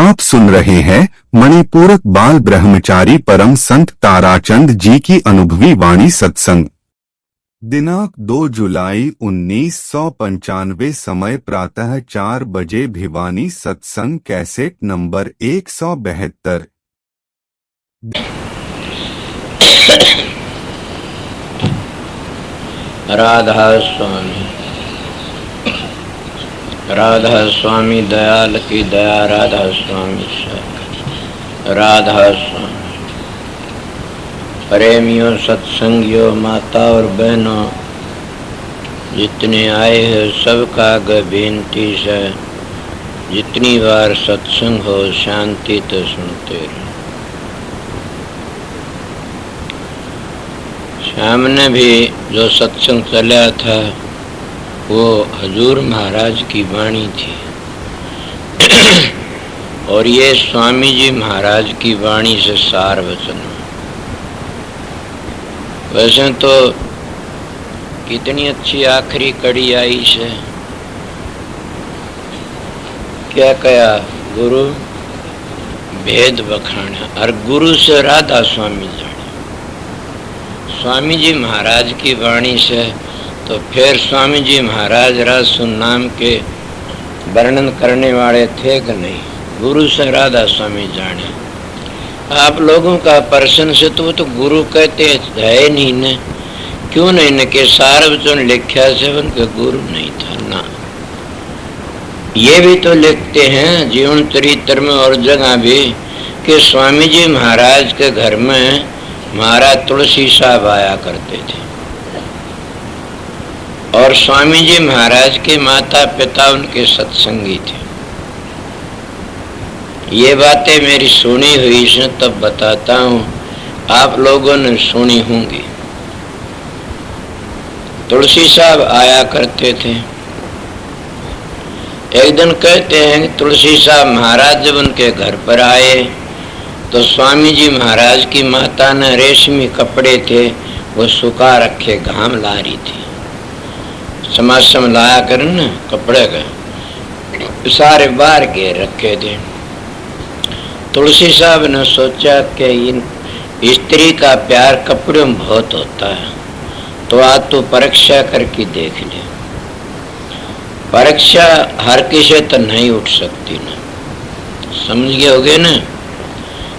आप सुन रहे हैं मणिपूरक बाल ब्रह्मचारी परम संत ताराचंद जी की अनुभवी वाणी सत्संग। दिनांक 2 जुलाई 1995, समय प्रातः 4 बजे। भिवानी। सत्संग कैसेट नंबर 172। राधा स्वामी, राधा स्वामी दयाल की दया, राधा स्वामी से, राधा स्वामी। प्रेमियों, सत्संगियों, माता और बहनों, जितने आए हैं सबका बेनती से जितनी बार सत्संग हो शांति तो सुनते रहो। सामने भी जो सत्संग चला था वो हजूर महाराज की वाणी थी और ये स्वामी जी महाराज की वाणी से सार वचन। वैसे तो कितनी अच्छी आखिरी कड़ी आई से, क्या कहा, गुरु भेद बखाना और गुरु से राधा स्वामी जाने। स्वामी जी महाराज की वाणी से तो फिर स्वामी जी महाराज रासु नाम के वर्णन करने वाले थे कि नहीं। गुरु से राधा स्वामी जाने। आप लोगों का प्रश्न से तो वो तो गुरु कहते है नहीं न, क्यों नहीं न के सार्वजन लिखा से उनके गुरु नहीं था ना। ये भी तो लिखते हैं जीवन चरित्र में और जगह भी कि स्वामी जी महाराज के घर में महाराज तुलसी साहब आया करते थे और स्वामी जी महाराज के माता पिता उनके सत्संगी थे। ये बातें मेरी सुनी हुई से तब बताता हूँ, आप लोगों ने सुनी होंगी। तुलसी साहब आया करते थे। एक दिन कहते हैं कि तुलसी साहब महाराज जब उनके घर पर आए तो स्वामी जी महाराज की माता ने रेशमी कपड़े थे वो सुखा रखे, घाम ला रही थी। समासम लाया कर न कपड़े का सारे बाहर घेर रखे थे। तुलसी साहब ने सोचा कि इन स्त्री का प्यार कपड़ों में बहुत होता है, तो आज तो परीक्षा करके देख ले। परीक्षा हर किसी तो नहीं उठ सकती ना, समझ गए होगे ना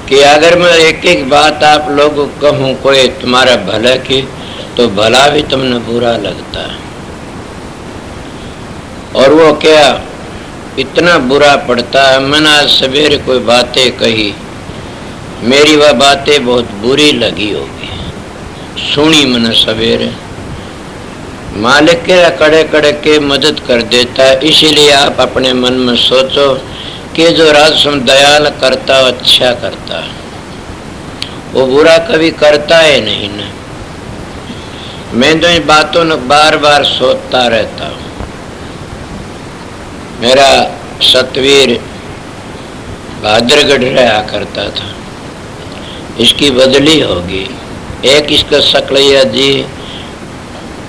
कि अगर मैं एक एक बात आप लोगों को कहूँ कोई तुम्हारा भला की, तो भला भी तुमने बुरा लगता है। और वो क्या इतना बुरा पड़ता है। मैंने आज सवेरे कोई बातें कही, मेरी वह बातें बहुत बुरी लगी होगी, सुनी मैंने सवेरे। मालिक के कड़े कड़े के मदद कर देता है। इसीलिए आप अपने मन में सोचो कि जो राजसम दयाल करता है अच्छा करता है, वो बुरा कभी करता है नहीं न। मैं तो इन बातों ने बार बार सोचता रहता हूँ। मेरा सतवीर भाद्रगढ़ रहा करता था, इसकी बदली होगी। एक इसका सकलैया जी,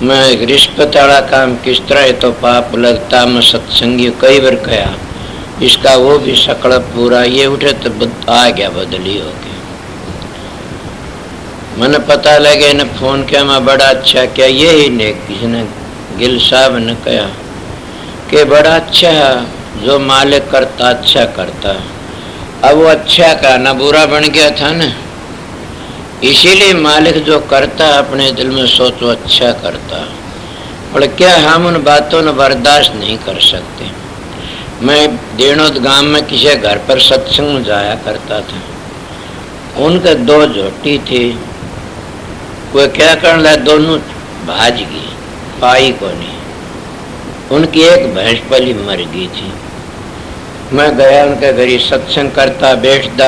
मैं रिश्वत वाला काम किस तरह है तो पाप लगता। मैं सत्संगी कई बार कहा इसका वो भी शकल पूरा ये उठे तो आ गया, बदली हो गई। मैंने पता लगे न फोन किया, मैं बड़ा अच्छा क्या यही ने किसी ने गिल साहब ने कहा कि बड़ा अच्छा है जो मालिक करता अच्छा करता। अब वो अच्छा का ना बुरा बन गया था न, इसीलिए मालिक जो करता अपने दिल में सोचो अच्छा करता। और क्या हम उन बातों ने बर्दाश्त नहीं कर सकते। मैं देनोद गांव में किसी घर पर सत्संग में जाया करता था। उनके 2 झोटी थी, कोई क्या करने लगा, दोनों भाज गई, पाई को नहीं। उनकी एक भैंस पली मर गई थी। मैं गया उनके घर, सत्संग करता बैठता।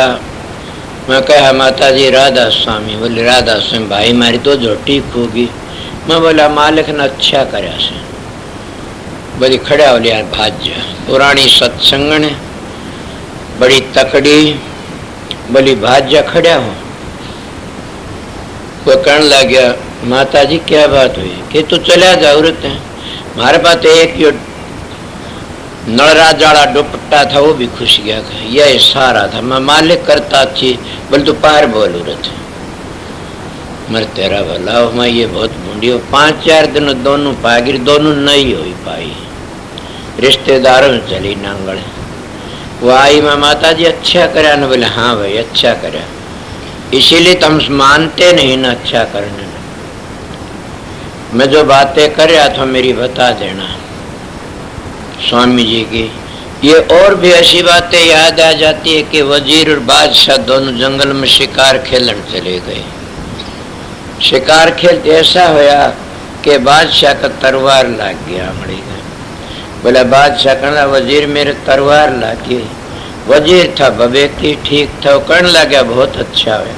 मैं कहा माता जी राधा स्वामी। बोले राधा स्वामी भाई मारी 2 झोटी खोगी। मैं बोला मालिक ने अच्छा कराया से। बोली खड़ा हो लिया भाज जा। पुरानी सत्संग ने बड़ी तकड़ी, बोली भाज जा खड़ा हो। वो कहने लग गया माता जी क्या बात हुई कि तू चला जा, औरत है हमारे पास एक नलराज वाला दुपट्टा था वो भी खुश गया, यह सारा था मैं मालिक करता अच्छी बोल तू पार बोल रथ मर तेरा भला हो। मैं ये बहुत बूढ़ी हो 5-4 दिन दोनों पागिर दोनों नहीं हो पाई, रिश्तेदारों में चली नांगल। वो आई मैं माता जी अच्छा करा न, बोले हाँ भाई अच्छा करा, इसीलिए तो हम मानते नहीं ना अच्छा करने। मैं जो बातें कर रहा था मेरी बता देना स्वामी जी की। ये और भी ऐसी बातें याद आ जाती है कि वजीर और बादशाह दोनों जंगल में शिकार खेलन चले गए। शिकार खेलते ऐसा होया कि बादशाह का तलवार लग गया आंगड़ी का। बोला बादशाह कहना वजीर मेरे तलवार लागी। वजीर था बबेकी ठीक था, वो कहने लगा बहुत अच्छा होया।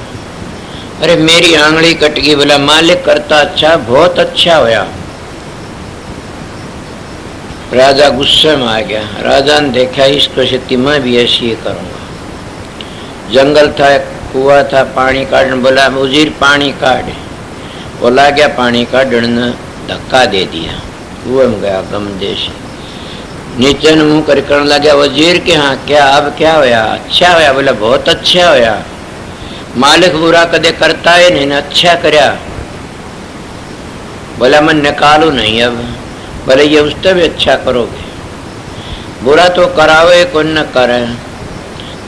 अरे मेरी आंगड़ी कट गई। बोला मालिक करता अच्छा बहुत अच्छा होया। राजा गुस्से में आ गया। राजा ने देखा इसको खेती मैं भी ऐसी ही करूंगा। जंगल था, कुआ था, पानी काटने। बोला वजीर पानी काट। वो ला गया पानी काटने, धक्का दे दिया, कुएं में गया गम देश। नीचे ने मुंह कर करने लगा वजीर के हाँ क्या अब क्या होया? अच्छा होया। बोला बहुत अच्छा होया, मालिक बुरा कदे करता है नहीं ना अच्छा करया। बोला मैं निकालू नहीं अब। बोले ये उससे भी अच्छा करोगे, बुरा तो करावे को न करे।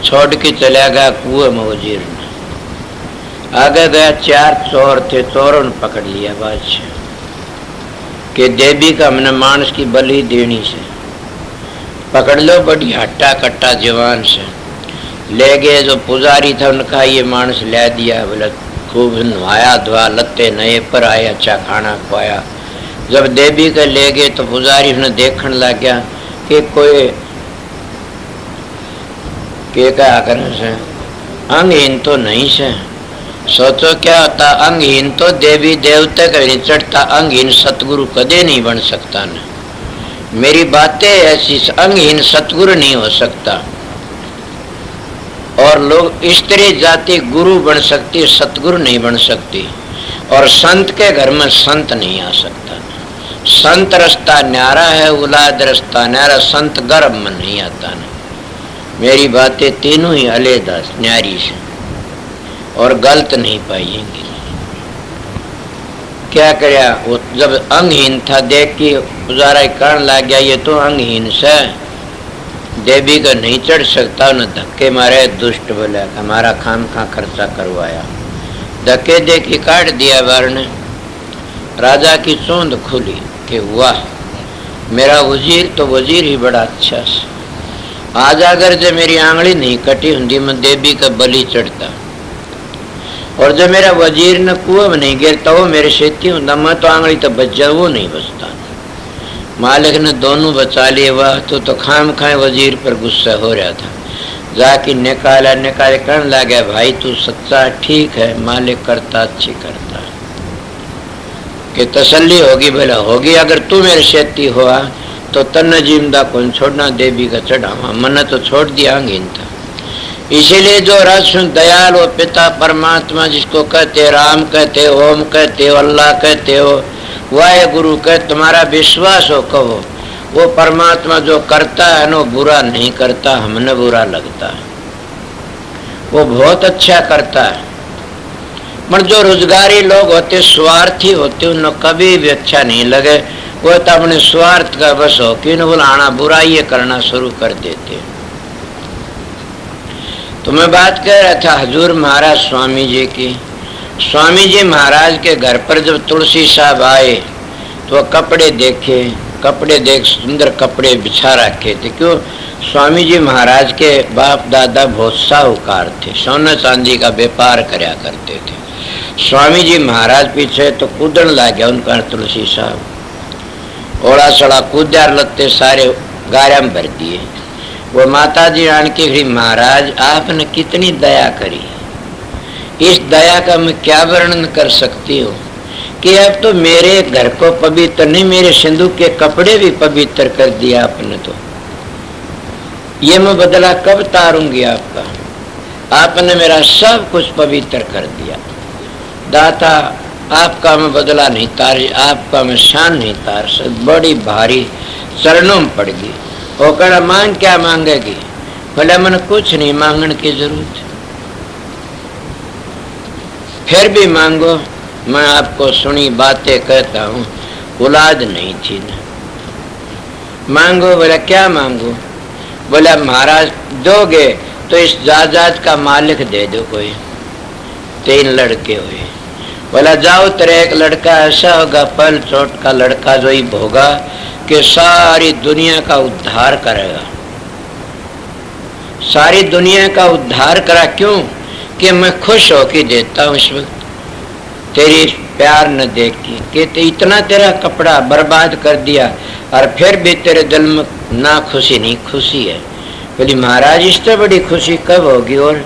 छोड़ के चला गया कुएं में वजीर ने। आगे गया 4 चोर थे, चोरों ने पकड़ लिया बादशाह के देवी का हमने मानस की बलि देनी से पकड़ लो, बड़ी हट्टा कट्टा जवान से ले गए। जो पुजारी था उनका ये मानस ले दिया। बोला खूब नहाया धोया, लत्ते नए पर आए, अच्छा खाना खुआया। जब देवी के ले गए तो पुजारी ने देखने लग गया कि कोई के क्या करने से अंगहीन तो नहीं से। सोचो क्या होता अंगहीन तो देवी देवते का नहीं चढ़ता, अंगहीन सतगुरु कदे नहीं बन सकता न। मेरी बातें ऐसी, अंगहीन सतगुरु नहीं हो सकता। और लोग स्त्री जाति गुरु बन सकती, सतगुरु नहीं बन सकती। और संत के घर में संत नहीं आ सकता। संत रास्ता न्यारा है, उलाद रास्ता न्यारा, संत गर्भ में नहीं आता न। मेरी बातें तीनों ही अलहदा न्यारी से और गलत नहीं पाएंगी। क्या करया वो जब अंगहीन था देख के पुजारा कहने लग गया ये तो अंगहीन से देवी का नहीं चढ़ सकता। न धक्के मारे दुष्ट बोला हमारा खाम खा खर्चा करवाया। धक्के दे के काट दिया बार ने। राजा की चोंद खुली कि वाह मेरा वजीर तो वजीर ही बड़ा अच्छा है। आज अगर जो मेरी आंगली नहीं कटी हुंदी मैं देवी का बलि चढ़ता। और जब मेरा वजीर ने कुएं में नहीं गिरता वो मेरे शेती होता, मैं तो आंगली तो बच जा, वो नहीं बचता। मालिक ने दोनों बचा लिए। वह तो खाम खाए वजीर पर गुस्सा हो रहा था। जाके निकाले कहने लगा भाई तू सच्चा ठीक है, मालिक करता अच्छी करता कि तसल्ली होगी। भला होगी अगर तू मेरे शेती हुआ तो तन जिंदा कौन छोड़ना, देवी का चढ़ावा। मन तो छोड़ दिया अंगहीन था। इसीलिए जो रस दयाल हो पिता परमात्मा जिसको कहते राम कहते ओम कहते हो अल्लाह कहते हो वाहे गुरु कहते, तुम्हारा विश्वास हो कहो वो परमात्मा जो करता है ना बुरा नहीं करता, हमने बुरा लगता है। वो बहुत अच्छा करता है। पर जो रोजगारी लोग होते स्वार्थी होते उन्हें कभी भी अच्छा नहीं लगे। वो तो अपने स्वार्थ का बस हो कि बुलाना बुराई करना शुरू कर देते। तो मैं बात कर रहा था हजूर महाराज स्वामी जी की। स्वामी जी महाराज के घर पर जब तुलसी साहब आए तो वह कपड़े देखे, कपड़े देख सुंदर कपड़े बिछा रखे थे। क्यों? स्वामी जी महाराज के बाप दादा बहुत साहूकार थे, सोना चांदी का व्यापार करया करते थे। स्वामी जी महाराज पीछे तो कूदन लग गया उनका तुलसी साहब। ओड़ा सड़ा कूदा लत्ते सारे गारा में भर दिए। वो माता जी आन के घड़ी महाराज आपने कितनी दया करी, इस दया का मैं क्या वर्णन कर सकती हूँ कि अब तो मेरे घर को पवित्र नहीं मेरे सिंधु के कपड़े भी पवित्र कर दिया आपने। तो ये मैं बदला कब तारूंगी आपका? आपने मेरा सब कुछ पवित्र कर दिया। दाता आपका मैं बदला नहीं तार, आपका मैं शान नहीं तार सकता। बड़ी भारी चरणों में पड़ गई। वो कहना मांग क्या मांगेगी? बोले मन कुछ नहीं मांगने की जरूरत, फिर भी मांगो। मैं आपको सुनी बातें कहता हूँ, औलाद नहीं थी ना, मांगो। बोला क्या मांगो? बोला महाराज दोगे तो इस जायदाद का मालिक दे दो कोई, 3 लड़के हुए। बोला जाओ तेरे एक लड़का ऐसा होगा, पल चोट का लड़का जो ही होगा कि सारी दुनिया का उद्धार करेगा, सारी दुनिया का उद्धार करा। क्यों कि मैं खुश होके देता हूँ इस वक्त, तेरी प्यार न देख के इतना तेरा कपड़ा बर्बाद कर दिया और फिर भी तेरे दिल में ना खुशी नहीं, खुशी है। बोली महाराज इससे बड़ी खुशी कब होगी? और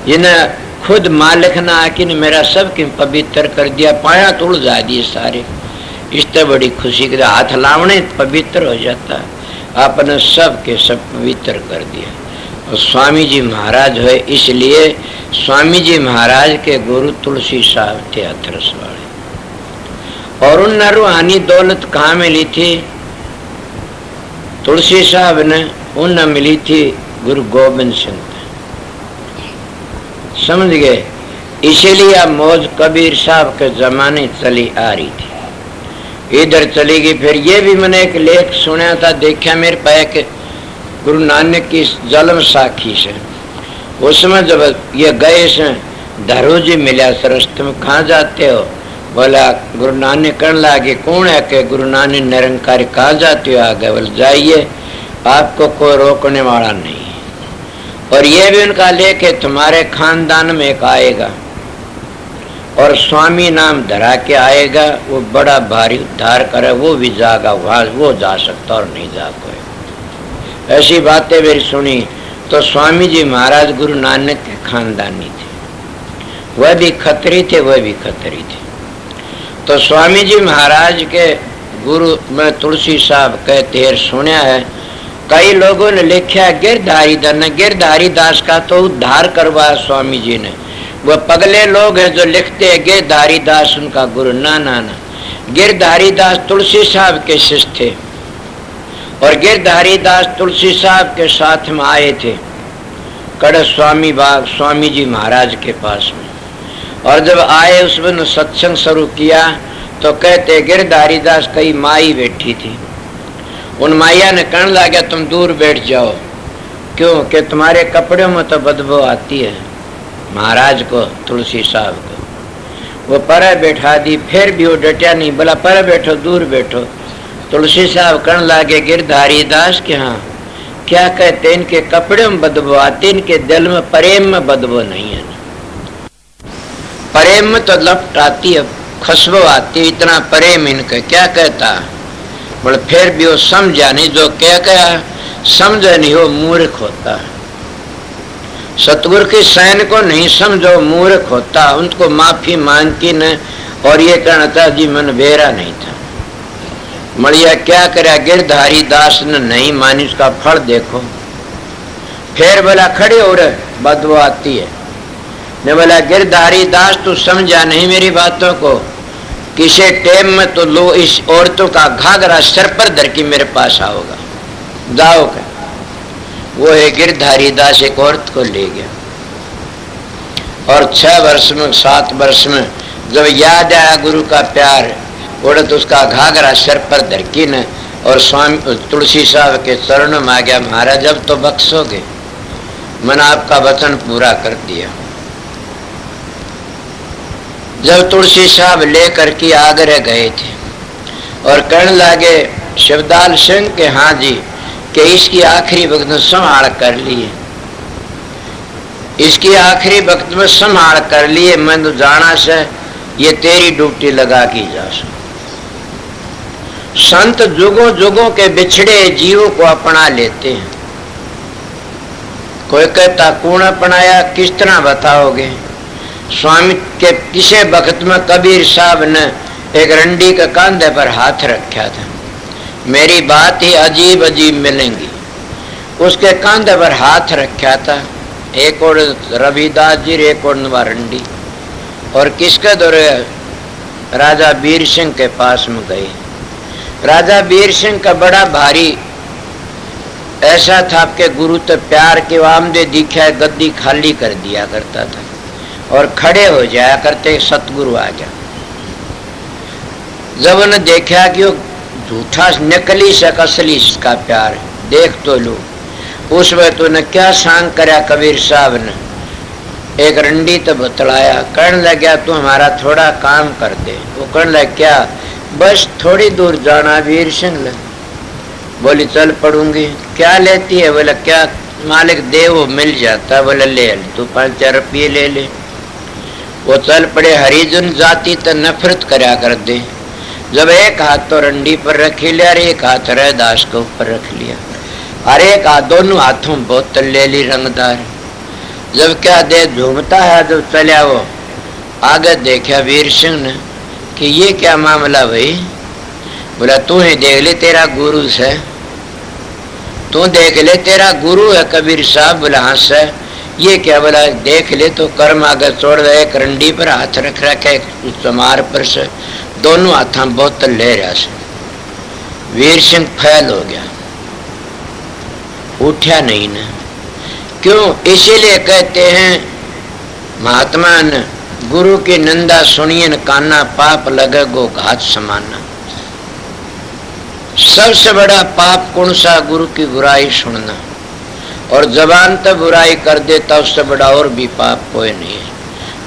जिन्हें खुद मालिक ना आके ने मेरा सब कि पवित्र कर दिया, पाया तुड़ जा दिए सारे, इससे बड़ी खुशी के हाथ लावने पवित्र हो जाता, आपने सब के सब पवित्र कर दिया। और स्वामी जी महाराज है, इसलिए स्वामी जी महाराज के गुरु तुलसी साहब थे हाथरस वाले। और उन रूहानी दौलत कहाँ मिली थी? तुलसी साहब ने उन मिली थी गुरु गोविंद सिंह, समझ गए? इसीलिए अब मौज कबीर साहब के जमाने चली आ रही थी, इधर चली गई। फिर ये भी मैंने एक लेख सुना था, देखा मेरे पैक गुरु नानक की जन्म साखी से। उसमें जब ये गए से धरू जी मिला सरस्ते में, कहाँ जाते हो? बोला गुरु नानक कहने लगे कौन है? के गुरु नानक निरंकारी। कहाँ जाते हो? आगे बोले जाइए, आपको कोई रोकने वाला नहीं। और ये भी उनका लेख है, तुम्हारे खानदान में एक आएगा और स्वामी नाम धरा के आएगा, वो बड़ा भारी उद्धार करे, वो भी जागा, वहां वो जा सकता और नहीं जा कोई। ऐसी बातें मेरी सुनी तो स्वामी जी महाराज गुरु नानक के खानदानी थे, वह भी खत्री थे, वह भी खत्री थे। तो स्वामी जी महाराज के गुरु में तुलसी साहब कहते हैं, सुना है कई लोगों ने लिखा गिरधारी दास, गिरधारी दास का तो उद्धार करवाया स्वामी जी ने। वह पगले लोग हैं जो लिखते हैं गिरधारी दास उनका गुरु, ना ना ना, गिरधारी दास तुलसी साहब के शिष्य थे और गिरधारी दास तुलसी साहब के साथ में आए थे कड़े स्वामी बाग स्वामी जी महाराज के पास में। और जब आए उसमें सत्संग शुरू किया तो कहते गिरधारी दास कई माई बैठी थी, उन माइया ने कहने लगा तुम दूर बैठ जाओ, क्यों कि तुम्हारे कपड़ों में तो बदबू आती है। महाराज को तुलसी साहब को वो पर बैठा दी, फिर भी वो डटिया नहीं, बोला पर बैठो, दूर बैठो। तुलसी साहब कहने लगे गिरधारी दास के हाँ क्या कहते, इनके कपड़े में बदबू आती, इनके दिल में प्रेम में बदबू नहीं है। प्रेम में तो लपट आती है, खुशबू आती है, इतना प्रेम इनका। क्या कहता? बोले फिर भी वो समझा नहीं, जो क्या कहा समझे नहीं, वो मूर्ख होता है। सतगुरु की सैन को नहीं समझो, मूर्ख होता। उनको माफी मांगती न और ये कहना था जी मन बेरा नहीं था। मड़िया क्या करे, गिरधारी दास ने नहीं मानी, उसका फल देखो। फिर बोला खड़े हो रहे, बदबू आती है। ने बोला गिरधारी दास तू समझा नहीं मेरी बातों को, किसी टाइम में तो लो इस औरतों का घाघरा सर पर धर के मेरे पास आओगा, जाओ का। वो है गिरधारी दास एक औरत को ले गया और 6 वर्ष में 7 वर्ष में जब याद आया गुरु का प्यार, औरत उसका घाघरा सर पर धर की न और स्वामी तुलसी साहब के चरणों में आ गया, महाराज अब तो बख्शोगे, मैंने आपका वचन पूरा कर दिया। जब तुलसी साहब लेकर के आगरे गए थे और कहने लगे शिवदाल सिंह के हाँ जी कि इसकी आखिरी वक्त में संभाल कर लिए, इसकी आखिरी वक्त में संभाल कर लिए, मैं तो जाना से ये तेरी ड्यूटी लगा की जा सक। संत जुगों जुगों के बिछड़े जीवों को अपना लेते हैं। कोई कहता कौन अपनाया, किस तरह बताओगे? स्वामी के किसी वक्त में कबीर साहब ने एक रंडी के कंधे पर हाथ रखा था, मेरी बात ही अजीब अजीब मिलेंगी। उसके कंधे पर हाथ रखा था, एक और रविदास जी, एक और रंडी। और किसके दौरे राजा वीर सिंह के पास में गए। राजा वीर सिंह का बड़ा भारी ऐसा था आपके गुरु तो प्यार के आमदे दिखा गद्दी खाली कर दिया करता था और खड़े हो जाया करते, सतगुरु आ गया। जब उन्हें देखा कि वो झूठा नकली से असली इसका प्यार देख तो लो, उस वक्त उन्हें क्या सांग कराया कबीर साहब ने, एक रंडी तो बतलाया, कहने लगा तू हमारा थोड़ा काम कर दे। वो कहने लगा क्या? बस थोड़ी दूर जाना वीर सिंह ले। बोली चल पड़ूंगी। क्या लेती है? बोला क्या मालिक दे वो मिल जाता। बोले ले तू 5-4 रुपये ले ले। वो चल पड़े। हरिजन जाति तो नफरत करा कर दे। जब एक हाथ तो रंडी पर रख लिया और एक हाथ रैदास के ऊपर रख लिया और एक हाथ दोनों हाथों बोतल ले ली रंगदार। जब क्या दे झूमता है, जब चला वो आगे देखा वीर सिंह ने कि ये क्या मामला भाई। बोला तू ही देख ले तेरा गुरु से, तू देख ले तेरा गुरु है कबीर साहब। बोला हाँ से। ये क्या? बोला देख ले तो कर्म आगे छोड़ दे। एक रंडी पर हाथ रख रखे चमार पर से दोनों हाथों बोतल ले रहा से। वीर सिंह फैल हो गया, उठा नहीं ना। क्यों? इसीलिए कहते हैं महात्मा ने गुरु की निंदा सुनिए न काना, पाप लगे गो घात समाना। सबसे बड़ा पाप कौन सा? गुरु की बुराई सुनना। और जबान तो बुराई कर देता, उससे बड़ा और भी पाप कोई नहीं है।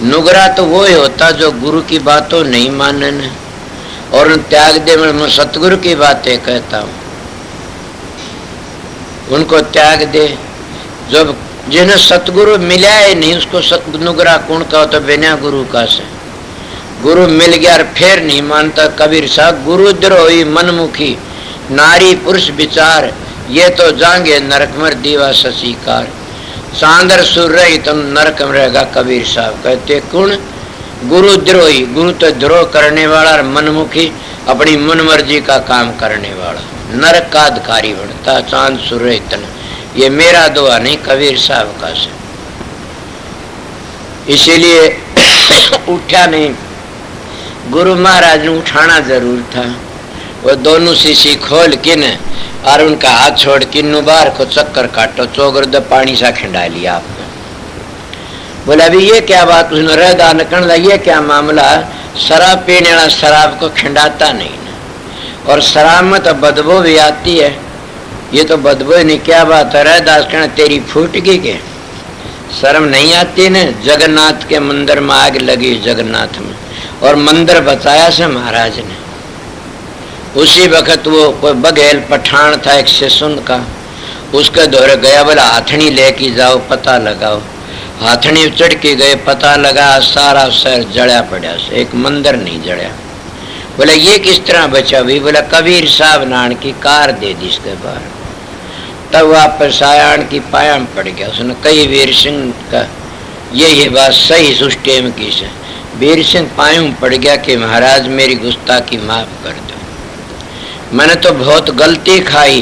नुगरा तो वो ही होता जो गुरु की बातों नहीं मानने और त्याग दे। मैं सतगुरु की बातें कहता हूँ, उनको त्याग दे। जब जिन्हें सतगुरु मिला ही नहीं उसको नुगरा कौन का? तो बिना गुरु का से। गुरु मिल गया और फिर नहीं मानता। कबीर साहब गुरु द्रोही मनमुखी नारी पुरुष विचार, ये तो जाएंगे नरक मर दीवा शशिकार। सांदर सुर रही तुम नरक में रहेगा। कबीर साहब कहते कौन? गुरु द्रोही। गुरु तो द्रोह करने वाला और मनमुखी अपनी मन मर्जी का काम करने वाला नरक का अधिकारी बनता। चांद सुर इतना, ये मेरा दुआ नहीं कबीर साहब का से। इसीलिए उठा नहीं। गुरु महाराज ने उठाना जरूर था। वो दोनों शीशी खोल के न और उनका हाथ छोड़ के नुबार को चक्कर काटो, चौगर्द पानी सा खिंडा लिया आपने। बोला अभी ये क्या बात? उसने रहदा नकन लगी ये क्या मामला? शराब पीने वाला शराब को खिंडाता नहीं ना, और शराब में तो बदबू भी आती है। ये तो बदबू नहीं, क्या बात है? रहदास कहना तेरी फूट गई के शर्म नहीं आती ने? जगन्नाथ के मंदिर में आग लगी जगन्नाथ में, और मंदिर बचाया से महाराज ने। उसी वक्त वो कोई बघेल पठान था एक सिसुन का, उसके दौरे गया। बोला हाथनी लेके जाओ पता लगाओ। हाथनी चढ़ के गए, पता लगा सारा शहर जड़ा पड़ा से, एक मंदिर नहीं जड़ा। बोला ये किस तरह बचा भी? बोला कबीर साहब नान की कार दे दी इसके बाहर। तब वापस आया की पाया में पड़ गया। उसने कई वीर सिंह का ये बात सही उस टेम की से। वीर सिंह पायों में पड़ गया कि महाराज मेरी गुस्ताखी माफ कर दो, मैंने तो बहुत गलती खाई।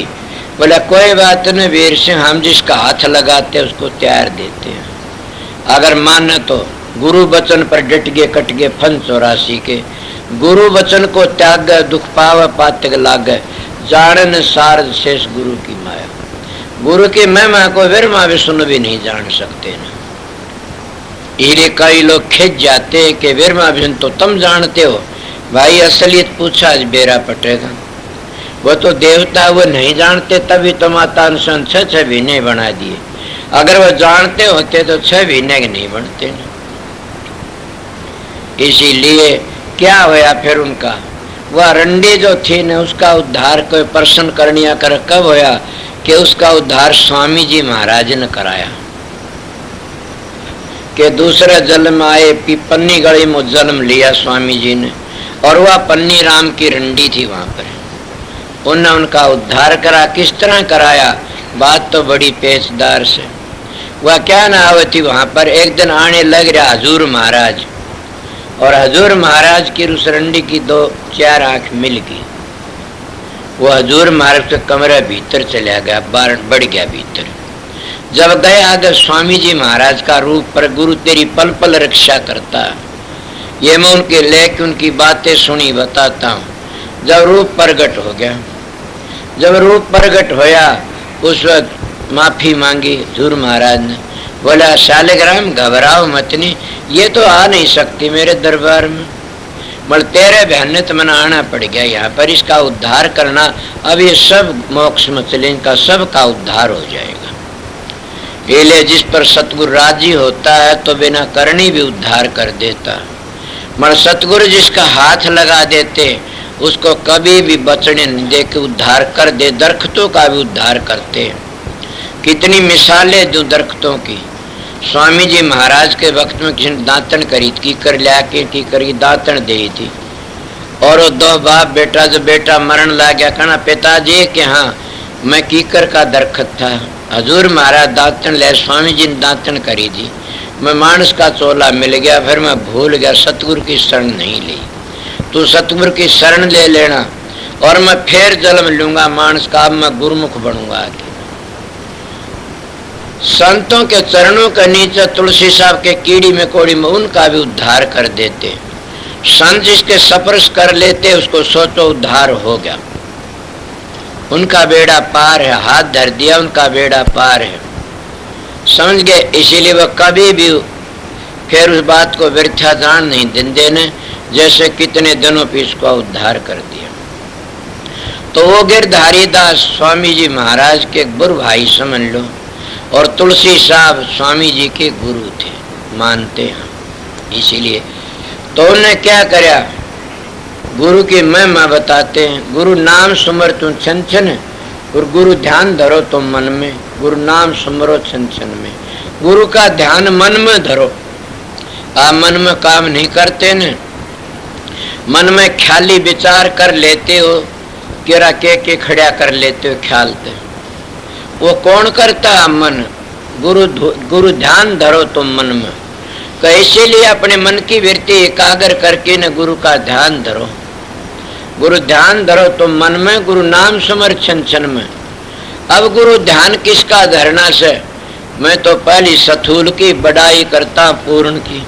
बोला कोई बात नहीं वीर सिंह, हम जिसका हाथ लगाते उसको तैयार देते हैं। अगर माने तो गुरु वचन पर डट गए कट गए फन 84 के। गुरु वचन को त्याग गए दुख पाव पातक लाग जानन सार शेष गुरु की माया। गुरु की महिमा को विरमा विष्णु भी नहीं जान सकते ना। हीरे कई लोग खिंच जाते हैं कि विरमा विष्णु तो तुम जानते हो। भाई असलियत पूछा आज बेरा पटेगा। वो तो देवता वो नहीं जानते, तभी तो माता अनुसंध 6 महीने बना दिए। अगर वो जानते होते तो 6 महीने के नहीं बनते ना। इसीलिए क्या होया फिर उनका? वह रंडी जो थी न उसका उद्धार कोई प्रश्न करनिया कर कब होया कि उसका उद्धार स्वामी जी महाराज ने कराया। कि दूसरे जन्म आए पन्नी गली में जन्म लिया स्वामी जी ने, और वह पन्नी राम की रंडी थी वहां पर। उन्होंने उनका उद्धार करा। किस तरह कराया? बात तो बड़ी पेचदार से। वह क्या ना आवती वहां पर एक दिन आने लग रहा हजूर महाराज, और हजूर महाराज की उस रंडी की 2-4 आंख मिल गई। वो हजूर महाराज के कमरे भीतर चला गया, बढ़ गया भीतर। जब गए आगे स्वामी जी महाराज का रूप पर, गुरु तेरी पल पल रक्षा करता। ये मैं उनके लेके उनकी बातें सुनी बताता हूँ। जब रूप प्रगट हो गया, जब रूप प्रगट होया उस वक्त माफी मांगी ध्रुव महाराज ने। बोला शालिग्राम घबराओ मत, नहीं ये तो आ नहीं सकती मेरे दरबार में, बल तेरे भयानित मन आना पड़ गया यहाँ पर, इसका उद्धार करना। अब ये सब मोक्ष मतलिन का सब का उद्धार हो जाएगा। इसलिए जिस पर सतगुरु राजी होता है तो बिना करनी भी उद्धार कर देता। मगर सतगुरु जिसका हाथ लगा देते उसको कभी भी बचने नहीं दे के उद्धार कर दे। दरख्तों का भी उद्धार करते। कितनी मिसालें दूं दरख्तों की। स्वामी जी महाराज के वक्त में किसी ने दातन करी की कर लिया की करी दातन दे थी, और वो दो बाप बेटा, जो बेटा मरण ला गया कहना पिताजी के हाँ मैं कीकर का दरख्त था, हजूर महाराज दातन ले, स्वामी जी ने दातन करी थी, मैं मानस का चोला मिल गया, फिर मैं भूल गया, सतगुरु की शरण नहीं ली। तू सतगुरु की शरण ले लेना और मैं फिर जन्म लूंगा मानस का, अब मैं गुरुमुख बनूंगा आगे। संतों के चरणों के नीचे तुलसी साहब के कीड़ी मकोड़ी में उनका भी उद्धार कर देते। संत जिसके स्पर्श कर लेते उसको सोचो उद्धार हो गया, उनका बेड़ा पार है। हाथ धर दिया उनका बेड़ा पार है, समझ गए। इसीलिए वह कभी भी फिर उस बात को व्यर्था जान नहीं देंदे ने, जैसे कितने दिनों पे इसको उद्धार कर दिया। तो वो गिरधारी दास स्वामी जी महाराज के गुरु भाई समझ लो, और तुलसी साहब स्वामी जी के गुरु थे, मानते हैं। इसीलिए तो उन्होंने क्या कराया, गुरु की महिमा बताते हैं। गुरु नाम सुमर तुम छन छन, और गुरु ध्यान धरो तुम मन में, गुरु नाम सुमरो छन छन में। गुरु का ध्यान मन में धरो। आप मन में काम नहीं करते न, मन में ख्याली विचार कर लेते हो, केरा के खड़ा कर लेते हो ख्याल पे। वो कौन करता है? मन। गुरु ध्यान धरो तुम मन में, तो इसीलिए अपने मन की वृत्ति एकाग्र करके न गुरु का ध्यान धरो। गुरु ध्यान धरो तुम मन में, गुरु नाम सुमर छन छन में। अब गुरु ध्यान किसका धरना से? मैं तो पहली सथूल की बड़ाई करता पूर्ण की,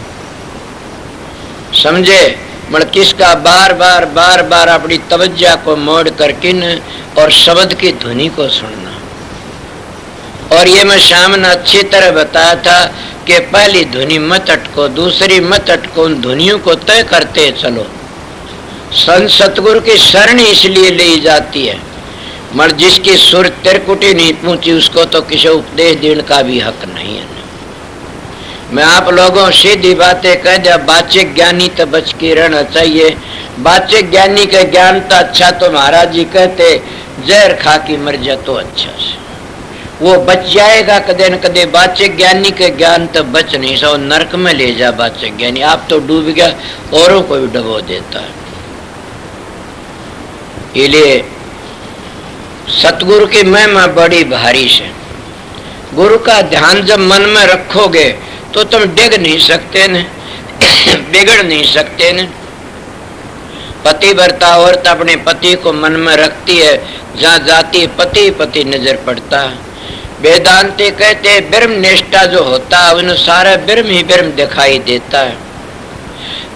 समझे। मगर किसका? बार बार अपनी तवज्जा को मोड़ करके न और शब्द की ध्वनि को सुनना। और ये मैं शाम ने अच्छी तरह बताया था कि पहली ध्वनि मत अटको, दूसरी मत अटको, उन ध्वनियों को तय करते चलो। संत सतगुरु की शरण इसलिए ली जाती है, मगर जिसकी सुर तिरकुटी नहीं पहुंची उसको तो किसी उपदेश देने का भी हक नहीं है। मैं आप लोगों सीधी बातें कह दिया, बाचिक ज्ञानी तो बच के रहना चाहिए। बाचिक ज्ञानी का ज्ञान तो अच्छा, तो महाराज जी कहते जहर खा की मर जा तो अच्छा से वो बच जाएगा कदे न कदे। बाचिक ज्ञानी के ज्ञान तो बच नहीं सो, नरक में ले जा बाचिक ज्ञानी। आप तो डूब गया, औरों को भी डुबो देता है। इसलिए सतगुरु की महिमा बड़ी भारी से। गुरु का ध्यान जब मन में रखोगे तो तुम डिग नहीं सकते न, बिगड़ नहीं सकते न। पतिव्रता औरत अपने पति को मन में रखती है, जहाँ जाती है पति पति नजर पड़ता है। वेदांती कहते हैं ब्रह्म निष्ठा जो होता है उन्हें सारा ब्रह्म ही ब्रह्म दिखाई देता है।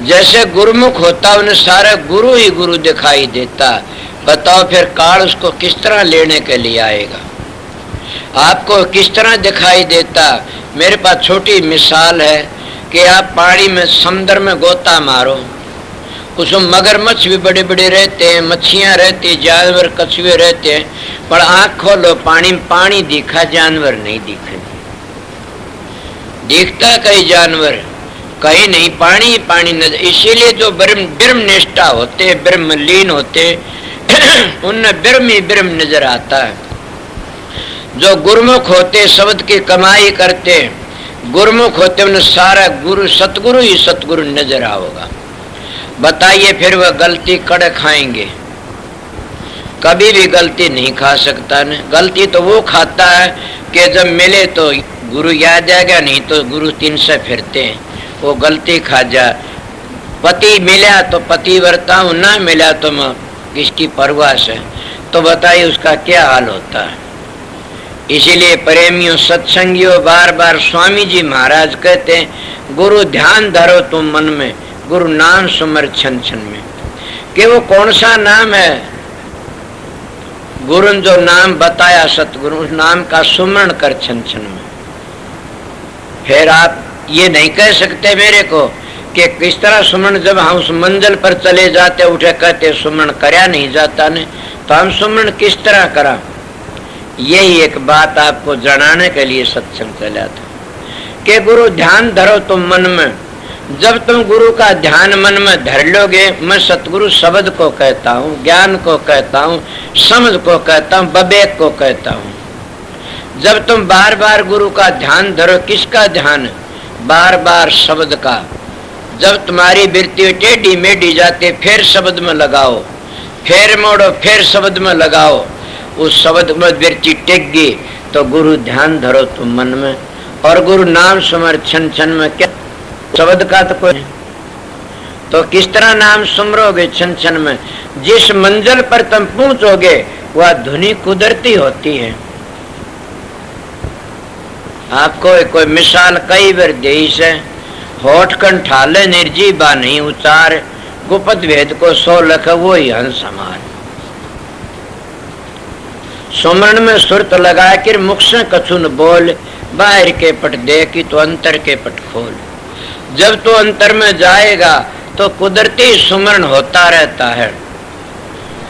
जैसे गुरुमुख होता है उन्हें सारा गुरु ही गुरु दिखाई देता है। बताओ फिर काल उसको किस तरह लेने के लिए आएगा, आपको किस तरह दिखाई देता। मेरे पास छोटी मिसाल है कि आप पानी में समुद्र में गोता मारो, उसमें मगरमच्छ भी बड़े बड़े रहते हैं, मच्छियां रहती, जानवर कछुए रहते हैं, पर आंख खोलो पानी में पानी दिखा, जानवर नहीं दिखे। दिखता कई जानवर, कहीं नहीं, पानी पानी नजर। इसीलिए जो ब्रह्म निष्ठा होते, ब्रह्म लीन होते, उनमें ब्रह्म ही ब्रह्म नजर आता है। जो गुरुमुख होते, शब्द की कमाई करते, गुरुमुख होते, उन्हें सारा गुरु सतगुरु ही सतगुरु नजर आओगा। बताइए फिर वह गलती कड़ खाएंगे? कभी भी गलती नहीं खा सकता न। गलती तो वो खाता है कि जब मिले तो गुरु याद आएगा, नहीं तो गुरु 300 फिरते हैं, वो गलती खा जा। पति मिला तो पतिव्रता हूं, ना मिला तो मैं किसकी परवाह से, तो बताइए उसका क्या हाल होता है। इसीलिए प्रेमियों सत्संगियों बार बार स्वामी जी महाराज कहते हैं गुरु ध्यान धरो तुम मन में, गुरु नाम सुमर छन छन में। कि वो कौन सा नाम है? गुरु ने जो नाम बताया सतगुरु, उस नाम का सुमरण कर क्षण क्षण में। फिर आप ये नहीं कह सकते मेरे को कि किस तरह सुमरण, जब हम उस मंजिल पर चले जाते उठे कहते सुमरण करया नहीं जाता ने, तो हम सुमरण किस तरह करा। यही एक बात आपको जनाने के लिए सत्संग चला था कि गुरु ध्यान धरो तुम मन में। जब तुम गुरु का ध्यान मन में धर लोगे, मैं सतगुरु शब्द को कहता हूँ, ज्ञान को कहता हूँ, समझ को कहता हूँ, विवेक को कहता हूँ। जब तुम बार बार गुरु का ध्यान धरो, किसका ध्यान? बार बार शब्द का। जब तुम्हारी वृत्ति टेढ़ी मेढ़ी जाती, फिर शब्द में लगाओ, फिर मोड़ो, फिर शब्द में लगाओ। उस शब्द में वृत्ति टेक गई तो गुरु ध्यान धरो तुम मन में, और गुरु नाम सुमर क्षण क्षण में। क्या शब्द का तो कोई, तो किस तरह नाम सुमरोगे क्षण क्षण में? जिस मंजिल पर तुम पहुंचोगे वह धुनी कुदरती होती है। आपको कोई मिसाल कई बार दी से, होठ कंठाले निर्जीवा नहीं उचार, गुप्त भेद को सो लख वो ही हंस हमार। सुमरण में सुरत लगा कर मुख से कछु न बोल, बाहर के पट देखी तो अंतर के पट खोल। जब तो अंतर में जाएगा तो कुदरती सुमरण होता रहता है।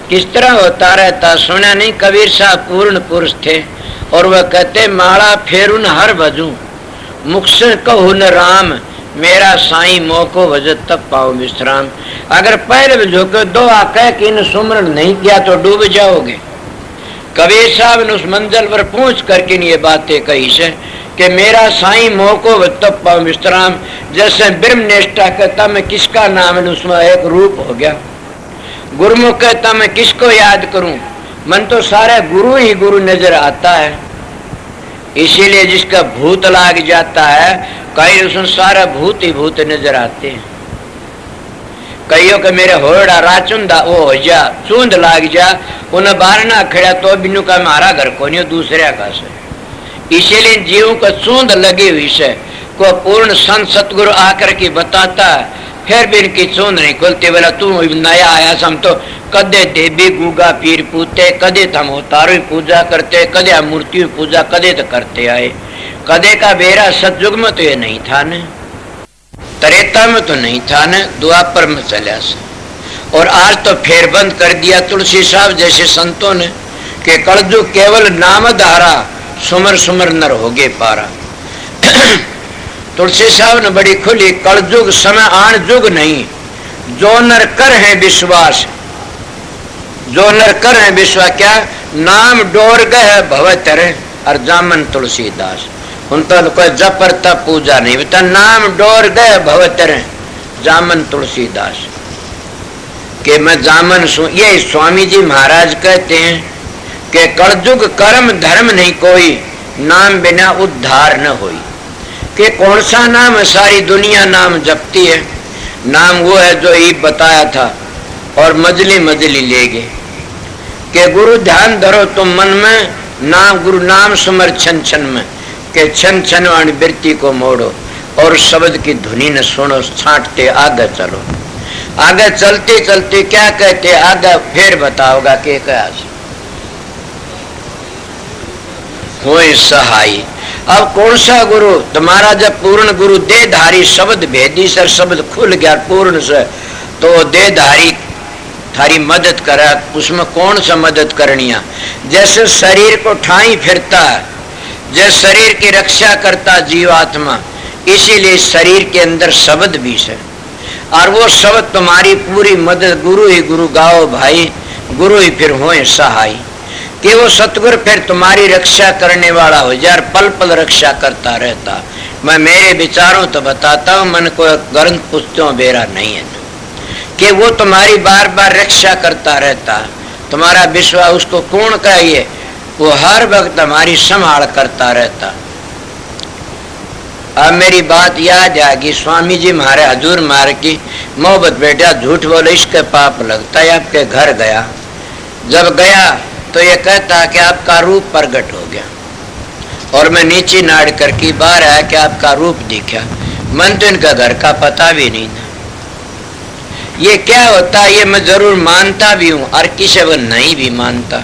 किस तरह होता रहता? सुना नहीं, कबीर साहब पूर्ण पुरुष थे और वह कहते माला फेरुन हर भजू, मुख से कहू न राम, मेरा साई मोको भजत तब पाओ विश्राम। अगर पैर झुके दो आकह कि इन सुमरण नहीं किया तो डूब जाओगे। कबीर साहब ने उस मंजिल पर पहुंच करके ये बातें कही से कि मेरा साई मोको तब पाओ विश्राम। जैसे ब्रह्म निष्ठा कहता मैं किसका नाम है, उसमें एक रूप हो गया। गुरुमुख कहता मैं किसको याद करूं, मन तो सारे गुरु ही गुरु नजर आता है। इसीलिए जिसका भूत लाग जाता है, कई उसमें सारा भूत ही भूत नजर आते हैं। कईयों के मेरे होड़ा राचुंदा वो हो जा, चूंद लाग जा, उन्हें बाहर ना खड़ा तो बिनु का हमारा घर को नहीं दूसरे का से। इसीलिए जीवों को चूंद लगी हुई से को पूर्ण संत सतगुरु आकर के बताता है, फिर भी इनकी चूंद नहीं खुलती। बोला तू नया आया, हम तो कदे देवी गुगा पीर पूते, कदे हम उतारो पूजा करते, कदे हम मूर्ति पूजा कदे तो करते आए। कदे का बेरा सतयुग में तो ये नहीं था न, त्रेता में तो नहीं था न, द्वापर में चला से। और आज तो फेर बंद कर दिया तुलसी साहब जैसे संतों ने कि कलजुग केवल नाम धारा, सुमर सुमर नर होगे पारा। तुलसी साहब ने बड़ी खुली, कलजुग समय आन जुग नहीं, जो नर कर है विश्वास, जो नर कर है विश्वास। क्या नाम डोर गए भवतर और जामन तुलसीदास। उन तो कोई जपर तप पूजा नहीं बता, नाम डोर गए भवतर जामन तुलसीदास के मैं जामन सु। ये स्वामी जी महाराज कहते हैं कि कलयुग कर्म धर्म नहीं कोई, नाम बिना उद्धार न होई। कि कौन सा नाम है? सारी दुनिया नाम जपती है। नाम वो है जो ईब बताया था और मजली मजली ले गए कि गुरु ध्यान धरो तुम मन में, नाम गुरु नाम सुमर छन छन में, के छन छन वाणी वृत्ति को मोड़ो और शब्द की धुनी न सुनो, छांटते आगे चलो। आगे चलते चलते क्या कहते आगे फिर बताओगा के क्या होए सहाय। अब कौन सा गुरु तुम्हारा? जब पूर्ण गुरु देहधारी शब्द भेदी सर शब्द खुल गया पूर्ण से, तो देहधारी थारी मदद करा। उसमें कौन सा मदद करनिया? जैसे शरीर को ठाई फिरता है, जैसे शरीर की रक्षा करता जीवात्मा, इसीलिए शरीर के अंदर शब्द भी है। और वो शब्द तुम्हारी पूरी मदद, गुरु ही गुरु गाओ भाई, गुरु ही फिर होए सहाय। कि वो सतगुरु फिर तुम्हारी रक्षा करने वाला हो जाए, पल पल रक्षा करता रहता। मैं मेरे विचारों तो बताता हूँ, मन को ग्रंथ पुस्तकों बेरा नहीं है कि वो तुम्हारी बार बार रक्षा करता रहता। तुम्हारा विश्वास उसको कौन कहिए, वो हर वक्त हमारी संभाल करता रहता। अब मेरी बात याद आ गई, स्वामी जी हमारे हजूर मार की मोहब्बत बेटा झूठ बोले इसके पाप लगता है। आपके घर गया, जब गया तो ये कहता कि आपका रूप प्रकट हो गया, और मैं नीचे नाड़ करके बाहर आया कि आपका रूप दिखा। मन तो इनका घर का पता भी नहीं था। ये क्या होता है ये मैं जरूर मानता भी हूँ और किसी वो नहीं भी मानता।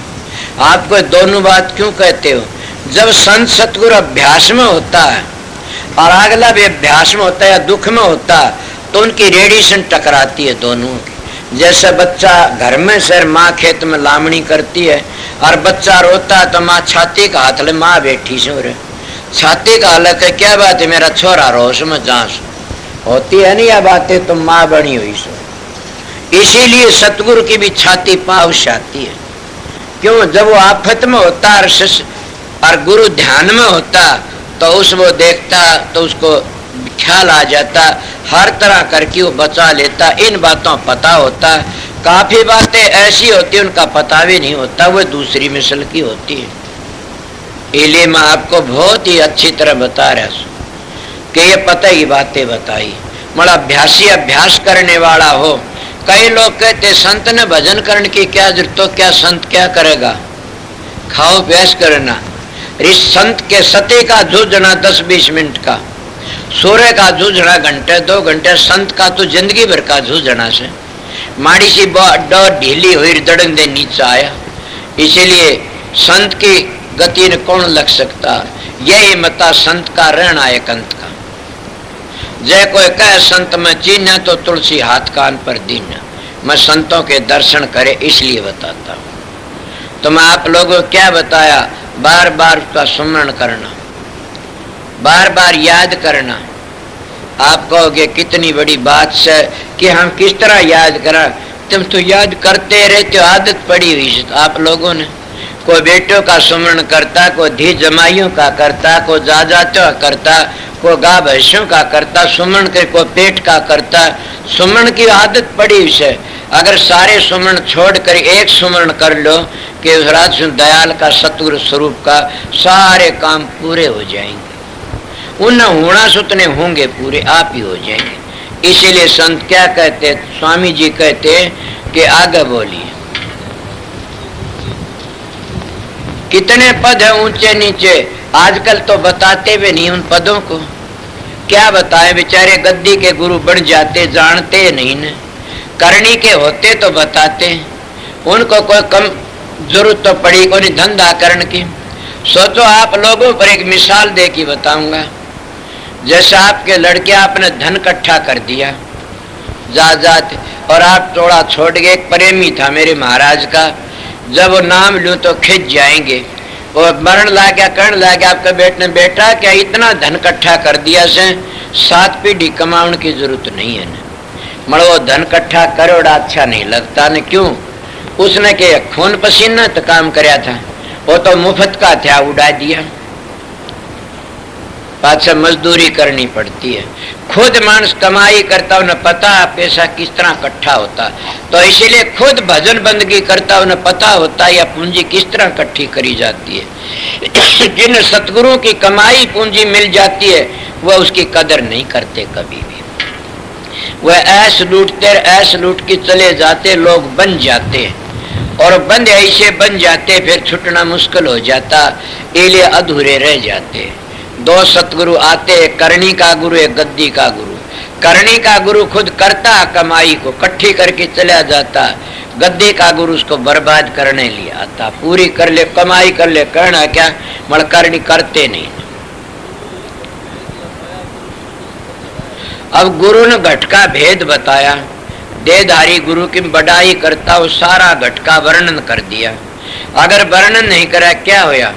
आपको दोनों बात क्यों कहते हो? जब संत सतगुरु अभ्यास में होता है और अगला भी अभ्यास में होता है या दुख में होता है, तो उनकी रेडिएशन टकराती है दोनों की। जैसे बच्चा घर में सर माँ खेत में लामणी करती है और बच्चा रोता है तो माँ छाती का हाथ ले, माँ बैठी सो रहे, छाती का हालत है, क्या बात है मेरा छोरा रोश में जांस होती है नहीं, यह बातें तो माँ बनी हुई सो। इसीलिए सतगुरु की भी छाती पाउश आती है। क्यों? जब वो आफत में होता और गुरु ध्यान में होता तो उस वो देखता तो उसको ख्याल आ जाता, हर तरह करके वो बचा लेता। इन बातों पता होता, काफी बातें ऐसी होती उनका पता भी नहीं होता, वो दूसरी मिसल की होती है। इसलिए मैं आपको बहुत ही अच्छी तरह बता रहा हूँ कि ये पता ही बातें बताई। मतलब अभ्यासी अभ्यास करने वाला हो। कई लोग कहते संत ने भजन करने की क्या जरूरत, तो क्या संत क्या करेगा? खाओ प्यास करना। संत के सती का जूझना 10-20 मिनट का, सूर्य का जूझना घंटे 2 घंटे, संत का तो जिंदगी भर का जूझना से माड़ी सी डोर ढीली हुई दड़ंग दे नीचे आया। इसीलिए संत की गति ने कौन लग सकता? यही मता संत का रहना है कंत का। जय कोई कहे संत में चीन्ह तो तुलसी हाथ कान पर दीना। मैं संतों के दर्शन करे इसलिए बताता हूँ। तो मैं आप लोगों को क्या बताया? बार बार उसका स्मरण करना, बार बार याद करना। आप कहोगे कितनी बड़ी बात है कि हम किस तरह याद करा? तुम तो याद करते रहते हो, आदत पड़ी हुई आप लोगों ने। कोई बेटों का सुमरण करता, कोई धी जमाइयों का करता, कोई जाजातों का करता, कोई गा भैंसों का करता सुमरण कर, कोई पेट का करता। सुमरण की आदत पड़ी उसे। अगर सारे सुमरण छोड़ कर एक सुमरण कर लो कि उस राज दयाल का सतगुरु स्वरूप का, सारे काम पूरे हो जाएंगे। उन होना सुतने होंगे पूरे, आप ही हो जाएंगे। इसीलिए संत क्या कहते, स्वामी जी कहते कि आगे बोलिए। कितने पद है ऊंचे नीचे, आजकल तो बताते भी नहीं उन पदों को। क्या बताएं, बेचारे गद्दी के गुरु बन जाते, जानते नहीं न। करनी के होते तो बताते, उनको कोई कम जरूरत तो पड़ी कोई धंधा करने की। सोचो आप लोगों पर एक मिसाल दे के बताऊंगा। जैसे आपके लड़के आपने धन इकट्ठा कर दिया जाते और आप थोड़ा छोड़ गए। एक प्रेमी था मेरे महाराज का, जब वो नाम लूं तो खिंच जाएंगे। और मरण ला गया, करण ला गया आपके बेटे ने, बेटा क्या इतना धन इकट्ठा कर दिया से 7 पीढ़ी कमाने की जरूरत नहीं है न। मगर वो धन इकट्ठा करोड़ अच्छा नहीं लगता न। क्यों? उसने के खून पसीना तो काम कराया था, वो तो मुफ्त का था, उड़ा दिया। पाछे मजदूरी करनी पड़ती है। खुद मानस कमाई करता उन्हें पता पैसा किस तरह इकट्ठा होता, तो इसीलिए खुद भजन बंदगी करता उन्हें पता होता या पूंजी किस तरह इकट्ठी करी जाती है। जिन सतगुरुओं की कमाई पूंजी मिल जाती है वह उसकी कदर नहीं करते कभी भी। वह ऐश लूटते, ऐश लूट के चले जाते, लोग बन जाते और बंद ऐसे बन जाते, फिर छुटना मुश्किल हो जाता, इसलिए अधूरे रह जाते। 2 सतगुरु आते, करनी का गुरु एक गद्दी का गुरु। करनी का गुरु खुद करता कमाई को इकट्ठी करके चला जाता, गद्दी का गुरु उसको बर्बाद करने लिए आता। पूरी कर ले, कमाई कर ले, करना क्या, मगर करनी करते नहीं। अब गुरु ने घट का भेद बताया, देहधारी गुरु की बड़ाई करता, वो सारा घट का वर्णन कर दिया। अगर वर्णन नहीं करा क्या होया?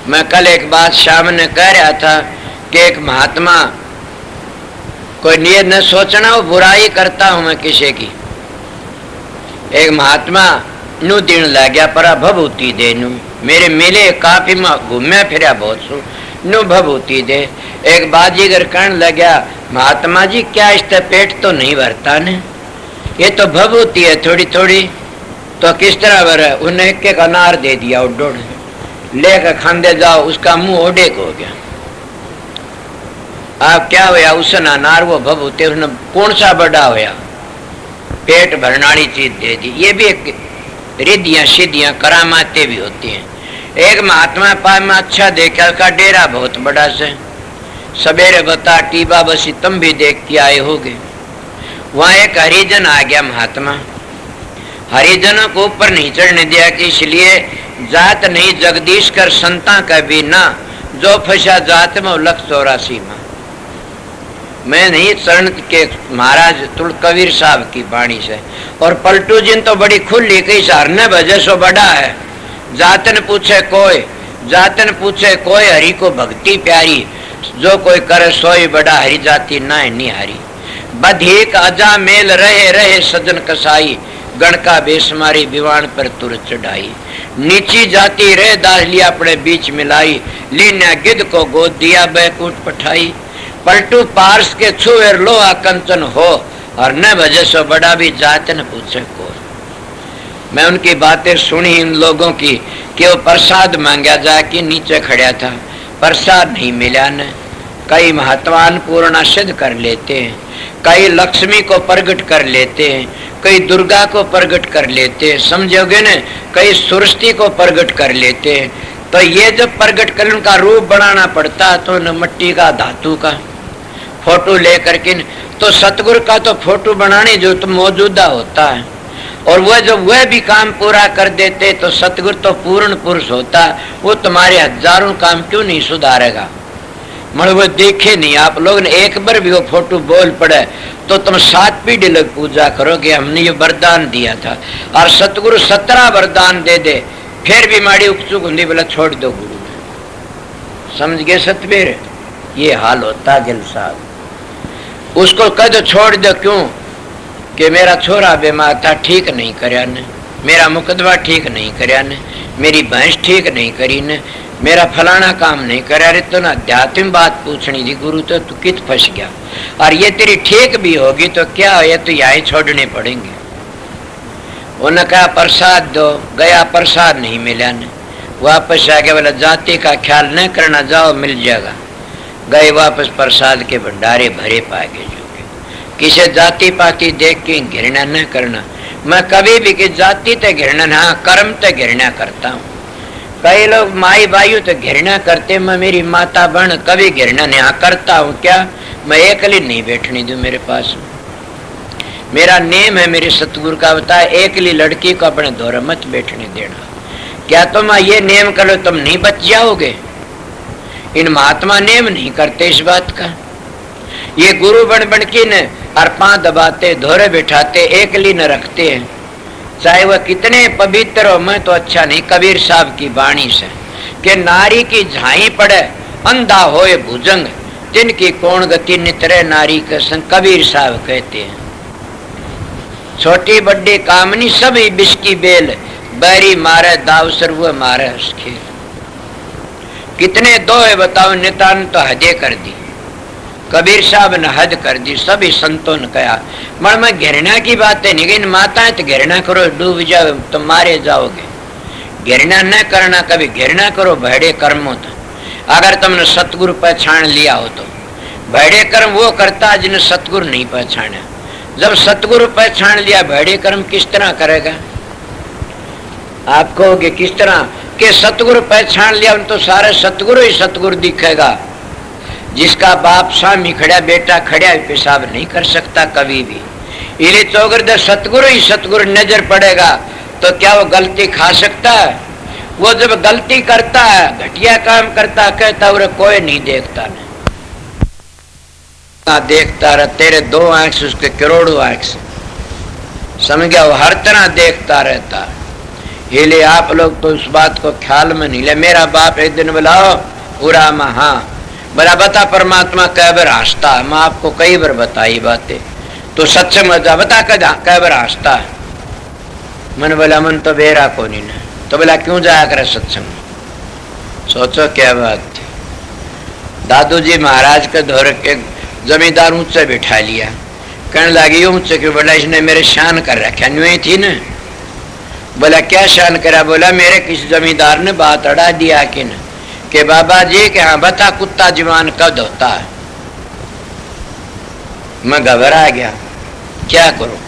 मैं कल एक बात शाम ने कह रहा था कि एक महात्मा, कोई नियत न सोचना वो बुराई करता हूं मैं किसी की। एक महात्मा नु दिन लग गया पर भभूति दे नु, मेरे मिले काफी घूमे फिर बहुत सु नु भभूति दे। एक बाजीगर कहने लग गया, महात्मा जी क्या इससे पेट तो नहीं भरता ने, ये तो भभूति है थोड़ी थोड़ी, तो किस तरह भरा? उन्हें एक अनार दे दिया, उड्डोड़ लेकर खांदे जाओ, उसका मुंह ओडे को हो गया। आप क्या होया? उसने अनार वो भभूति उसने कौन सा बड़ा होया, पेट भरनाड़ी चीज दे दी। ये भी एक रिद्धियां सिद्धियां करामाते भी होती हैं। एक महात्मा पास में अच्छा देखा, का डेरा बहुत बड़ा से, सवेरे बता टीबा बसी तुम भी देख के आए होगे। वहां एक हरिजन आ गया महात्मा, हरिजनों को ऊपर नहीं चढ़ने दिया कि इसलिए जात नहीं जगदीश कर संता का भी ना, जो फंसा जात में 184 में। मैं नहीं शरण के महाराज तुल कबीर साहब की वाणी से। और पलटू जी तो बड़ी खुली कही सारने भजे सो बड़ा है। जातन पूछे कोई हरि को भक्ति प्यारी, जो कोई करे सोई बड़ा हरि जाति ना नहीं हरी। बधिक अजा मेल रहे रहे सजन कसाई, गण का बेसमारी विवान पर तुर चढ़ाई। नीची जाति रे दास लिया अपने बीच मिलाई, लीना गिद्ध को गोद दिया बैकुंठ पठाई। पलटू पार्स के छुएर लोहा कंचन हो, और न भजे सो बड़ा भी जातन पूछे को। मैं उनकी बातें सुनी इन लोगों की कि वो प्रसाद मांगा जाके नीचे खड़ा था, प्रसाद नहीं मिला न। कई महत्वान पूर्णा सिद्ध कर लेते हैं, कई लक्ष्मी को प्रकट कर लेते हैं, कई दुर्गा को प्रकट कर लेते हैं, समझोगे न, कई सुरस्ती को प्रकट कर लेते हैं। तो ये जब प्रकट कर उनका रूप बनाना पड़ता तो न मिट्टी का धातु का फोटो लेकर के, तो सतगुरु का तो फोटो बनाने जो तो मौजूदा होता है। और वह जब वह भी काम पूरा कर देते तो सतगुरु तो पूर्ण पुरुष होता, वो तुम्हारे हजारों काम क्यों नहीं सुधारेगा। मतलब वो देखे नहीं आप लोग ने, एक बार भी वो फोटो बोल पड़े तो तुम 7 पीढ़ी लोग पूजा करोगे हमने ये वरदान दिया था। और सतगुरु 17 वरदान दे दे फिर भी माड़ी उपचुक होंगी, बोला छोड़ दो गुरु। समझ गए सतबीर, ये हाल होता गिल साहब। उसको कद छोड़ दो, क्यों कि मेरा छोरा बीमार था ठीक नहीं करया ने, मेरा मुकदमा ठीक नहीं करया ने, मेरी भैंस ठीक नहीं करी ने, मेरा फलाना काम नहीं करा रे। तो ना अध्यात्म बात पूछनी थी गुरु, तो तू कित फंस गया। और ये तेरी ठीक भी होगी तो क्या है, तो यही छोड़ने पड़ेंगे। उन्होंने कहा प्रसाद दो, गया प्रसाद नहीं मिला ने, वापस आ गया, बोला जाति का ख्याल न करना, जाओ मिल जाएगा। गए वापस, प्रसाद के भंडारे भरे पाए गए। जो किसी जाति पाति देख के घृणा न करना। मैं कभी भी कि जाति ते घृणा, हाँ कर्म ते घृणा करता हूँ। कई लोग माई भाइयों तो घृणा करते, मैं मेरी माता बहन कभी घृणा नहीं करता हूँ। क्या मैं एकली नहीं बैठने दूं मेरे पास। मेरा नेम है मेरे सतगुरु का बताया, एकली लड़की को अपने दौरे मत बैठने देना। क्या तुम ये नेम करो तुम नहीं बच जाओगे। इन महात्मा नेम नहीं करते इस बात का। ये गुरु बन बन की न और पांव दबाते धोरे बैठाते एकली न रखते हैं, चाहे वह कितने पवित्र हो। मैं तो अच्छा नहीं, कबीर साहब की वाणी से कि नारी की झाई पड़े अंधा होए भुजंग, जिनकी कौन गति नितरे नारी के संग, कबीर साहब कहते हैं। छोटी बड्डी कामनी सभी बिश की बेल, बैरी मारे दाव सर्व मारे खेल। कितने दो है बताओ, नितान तो हदे कर दी, कबीर साहब ने हद कर दी, सभी संतों ने कहा। मर मैं घृणा की बात है नहीं, इन माताएं तो घृणा करो डूब जाओ तुम मारे जाओगे। घृणा न करना, कभी घृणा करो भैड़े कर्मों तो। अगर तुमने सतगुरु पहचान लिया हो तो भैड़े कर्म वो करता जिन्हें सतगुरु नहीं पहचाना। जब सतगुरु पहचान लिया भैड़े कर्म किस तरह करेगा। आप कहोगे किस तरह के सतगुरु पहचान लिया, तो सारे सतगुरु ही सतगुरु दिखेगा। जिसका बाप स्वामी खड़ा बेटा खड़ा पेशाब नहीं कर सकता कभी भी, इले चौगर सतगुरु ही सतगुरु नजर पड़ेगा तो क्या वो गलती खा सकता है। वो जब गलती करता है घटिया काम करता कहता है कोई नहीं देखता नहीं देखता रहा, तेरे 2 आंख से उसके करोड़ों आंख से, समझ गया। वो हर तरह देखता रहता है। हिले आप लोग तो उस बात को ख्याल में नहीं ले। मेरा बाप एक दिन बुलाओ पूरा महा बड़ा बता परमात्मा कै बार हंसता है। मैं आपको कई बार बताई बातें, तो सत्संग में जा बता कै बार हंसता है। मन बोला मन तो बेरा को नहीं ना, तो बोला क्यों जाया करे सत्संग में। सोचो क्या बात थी। दादू जी महाराज के दौर के जमींदार ऊंचे बिठा लिया, कहने लगी ऊंचे क्यों, बोला इसने मेरे शान कर रखा न्यू थी ना। बोला क्या शान करा, बोला मेरे किसी जमींदार ने बात अड़ा दिया कि न कि बाबा जी के हाँ बता कुत्ता जवान कब होता है। मैं घबरा गया, क्या करूं।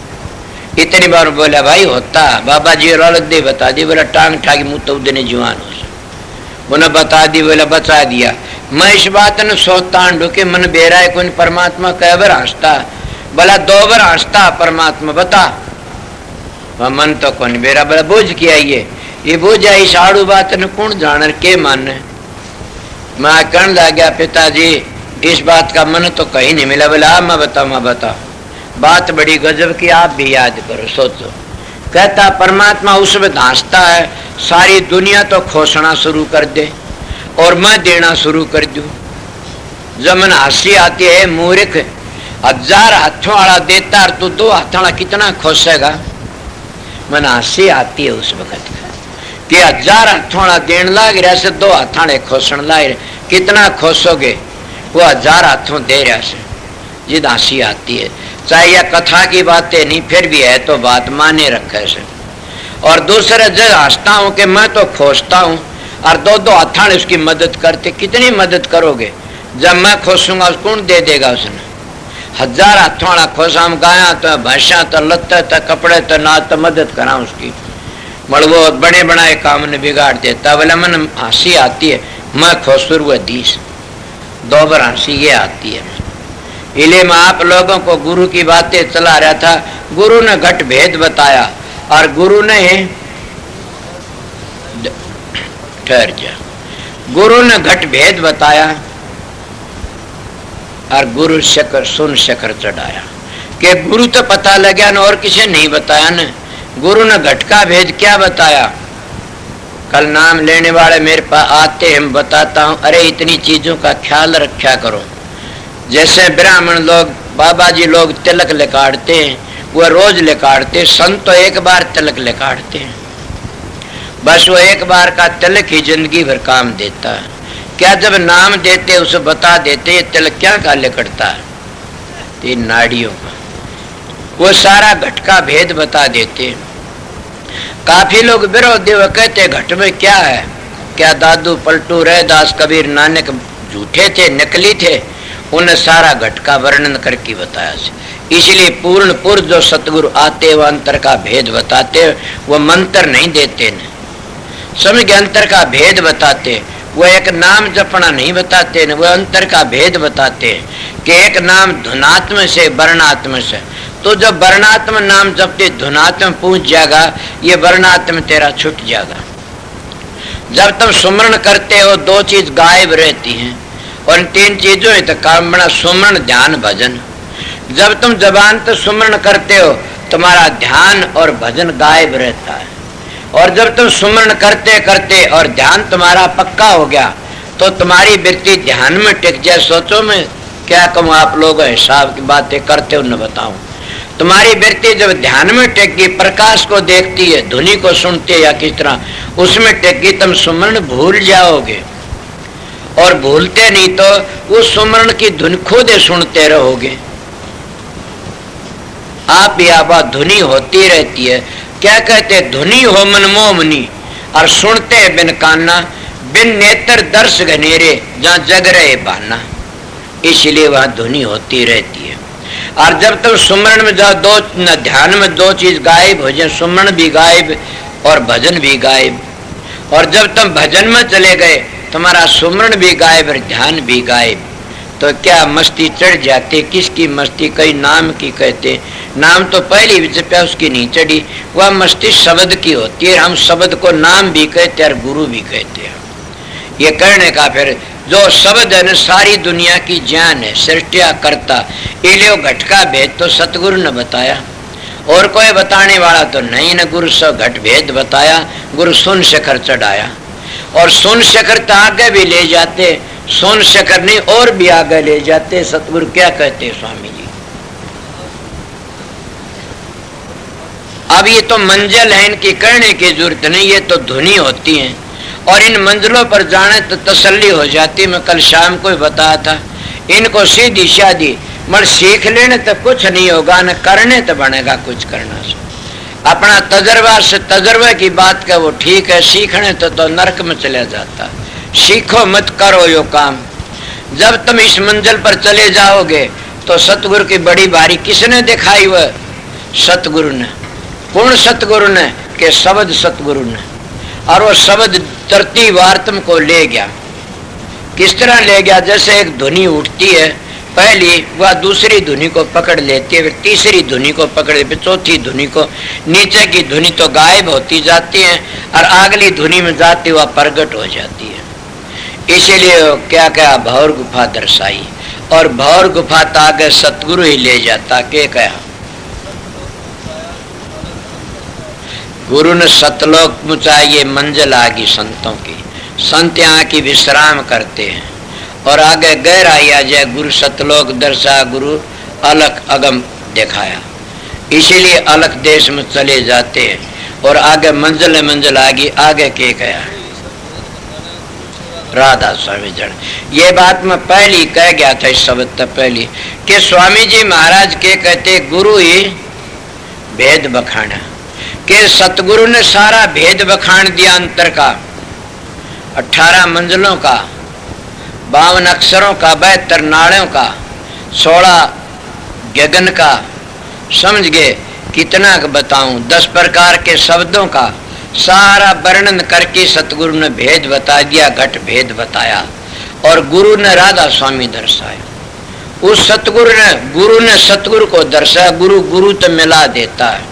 इतनी बार बोला भाई होता बाबा जी रौलत दे बता दी। बोला टांग ठाकी मुँह तो उदने जवान हो, उन्हें बता दी। बोला बता दिया। मैं इस बात ने सोचता ढूके मन बेरा है कोई परमात्मा कै बार हंसता। बोला 2 बार हंसता परमात्मा बता। मन तो कौन बेरा, बोला बुझ के आइए ये बुझा इस आड़ू बात ने कौन जाने के माने। मैं कहने लग गया पिताजी इस बात का मन तो कहीं नहीं मिला। बोला मैं बता बात बड़ी गजब की, आप भी याद करो सोचो। कहता परमात्मा उसमें हंसता है, सारी दुनिया तो खोसना शुरू कर दे और मैं देना शुरू कर दूं। जब मन हंसी आती है मूर्ख, 1000 हाथों वाला देता और तू 2 हाथों वाला कितना खोसेगा। मन हंसी आती है उस वक्त कि 1000 हाथों वाला देने लाग रहा से 2 हाथों वाले खोसन लाग रहे, कितना खोसोगे। वो 1000 हाथों दे रहा से, जिद हंसी आती है। चाहे यह कथा की बातें नहीं, फिर भी है तो बात माने रखे से। और दूसरे जब हंसता हूं कि मैं तो खोसता हूं और 2 हाथों उसकी मदद करते, कितनी मदद करोगे। जब मैं खोसूंगा कौन दे देगा उसने। 1000 हाथों वाला खोसा, हम गाया तो भैंसा तो लत्ते तो कपड़े तो ना तो मदद करा उसकी, मगर वो बने बनाए काम ने बिगाड़ देता। बोले मन हंसी आती है, मैं खोसूर हुआ 2 बार हंसी ये आती है। इसलिए मैं आप लोगों को गुरु की बातें चला रहा था। गुरु ने घट भेद बताया और गुरु ने ठहर जा, गुरु ने घट भेद बताया और गुरु शकर सुन शकर चढ़ाया। कि गुरु तो पता लगा न और किसी नहीं बताया न। गुरु ने घट का भेद क्या बताया। कल नाम लेने वाले मेरे पास आते हम बताता हूँ, अरे इतनी चीजों का ख्याल रखा करो। जैसे ब्राह्मण लोग बाबा जी लोग तिलक लिकाड़ते हैं, वो रोज लिकाड़ते, संत तो एक बार तिलक लिकाड़ते हैं, बस वो एक बार का तिलक ही जिंदगी भर काम देता है। क्या जब नाम देते उसे बता देते ये तिलक क्या का लिकड़ता है, तीन नाड़ियों का, वो सारा घट का भेद बता देते। काफी लोग विरोधी वो कहते घट में क्या है, क्या दादू पलटू रैदास कबीर नानक झूठे थे नकली थे, उन्हें सारा घट का वर्णन करके बताया। इसलिए पूर्ण पुरुष जो सतगुरु आते वो अंतर का भेद बताते, वो मंत्र नहीं देते न, समझ अंतर का भेद बताते। वो एक नाम जपना नहीं बताते न, वो अंतर का भेद बताते कि एक नाम धुनात्म से वर्णात्म से। तो जब वर्णात्म नाम जपते धुनात्म पूछ जाएगा, ये वर्णात्म तेरा छूट जाएगा। जब तुम सुमरण करते हो 2 चीज गायब रहती हैं और 3 चीजों है तो काम बना सुमरण ध्यान भजन। जब तुम जबान तो सुमरण करते हो तुम्हारा ध्यान और भजन गायब रहता है, और जब तुम सुमरण करते करते और ध्यान तुम्हारा पक्का हो गया तो तुम्हारी वृत्ति ध्यान में टिक जाए। सोचो मैं क्या कहूँ, आप लोग हिसाब की बातें करते हो न बताऊं। तुम्हारी वृत्ति जब ध्यान में टेकी, प्रकाश को देखती है, ध्वनि को सुनती है या किस तरह उसमें टेकी, तुम सुमरण भूल जाओगे। और भूलते नहीं तो उस सुमरण की धुन खुद सुनते रहोगे। आप या धुनी होती रहती है। क्या कहते, धुनी हो मन मोमनी और सुनते बिन काना, बिन नेत्र दर्श घनेरे जहाँ जग रहे बाना। इसलिए वहां धुनी होती रहती है। और जब तुम सुमरण में जाओ, ध्यान में 2 चीज गायब हो जाए, सुमरण भी गायब और भजन भी गायब। और जब तुम भजन में चले गए तुम्हारा सुमरण भी गायब और ध्यान भी गायब, तो क्या मस्ती चढ़ जाती। किसकी मस्ती, कई नाम की कहते, नाम तो पहली भी जपया उसकी नहीं चढ़ी, वह मस्ती शब्द की होती है। हम शब्द को नाम भी कहते और गुरु भी कहते हैं। ये करने का फिर जो शब्द है न सारी दुनिया की जान है, सृष्टिया करता। इलियो घट का भेद तो सतगुरु ने बताया और कोई बताने वाला तो नहीं न। गुरु से घट भेद बताया, गुरु सुन शिखर चढ़ाया। और सुन शिखर तो आगे भी ले जाते, सुन शिखर नहीं और भी आगे ले जाते। सतगुरु क्या कहते स्वामी जी, अब ये तो मंजिल है, इनकी करने की जरूरत नहीं, ये तो धुनी होती है। और इन मंजिलों पर जाने तो तसल्ली हो जाती। मैं कल शाम को बताया था, इनको सीधी शादी मगर सीख लेने तो कुछ नहीं होगा, न करने तो बनेगा कुछ करना से। अपना तजर्बा से तजर्बे की बात का वो ठीक है, सीखने तो नरक में चले जाता। सीखो मत करो यो काम। जब तुम इस मंजिल पर चले जाओगे तो सतगुरु की बड़ी बारी किसने दिखाई, वह सतगुरु ने। पूर्ण सतगुरु ने के शब्द सतगुरु ने, और वो शब्द धरती वार्तम को ले गया। किस तरह ले गया, जैसे एक ध्वनि उठती है पहली वह दूसरी धुनी को पकड़ लेती है, फिर तीसरी धुनी को पकड़ लेती है, चौथी धुनी को, नीचे की धुनी तो गायब होती जाती है और अगली धुनी में जाती वह प्रकट हो जाती है। इसीलिए क्या क्या भौर गुफा दर्शाई, और भौर गुफा तो आगे सतगुरु ही ले जाता। के कहा गुरु ने सतलोक पहुंचाई, ये मंजिल आगी संतों की। संत यहाँ की विश्राम करते हैं और आगे गहराई आ जाए, गुरु सतलोक दर्शा, गुरु अलख अगम दिखाया। इसीलिए अलख देश में चले जाते हैं और आगे मंजिल आगी। आगे के कहा राधा स्वामी जन। ये बात मैं पहली कह गया था इस शब्द तक पहली कि स्वामी जी महाराज के कहते गुरु ही भेद बखाना, कि सतगुरु ने सारा भेद बखान दिया अंतर का, 18 मंजिलों का, 52 अक्षरों का, 72 नाड़ों का, 16 गगन का, समझ गए कितना बताऊं, 10 प्रकार के शब्दों का सारा वर्णन करके सतगुरु ने भेद बता दिया, घट भेद बताया। और गुरु ने राधा स्वामी दर्शाया। उस गुरु ने सतगुरु को दर्शाया। गुरु तो मिला देता है।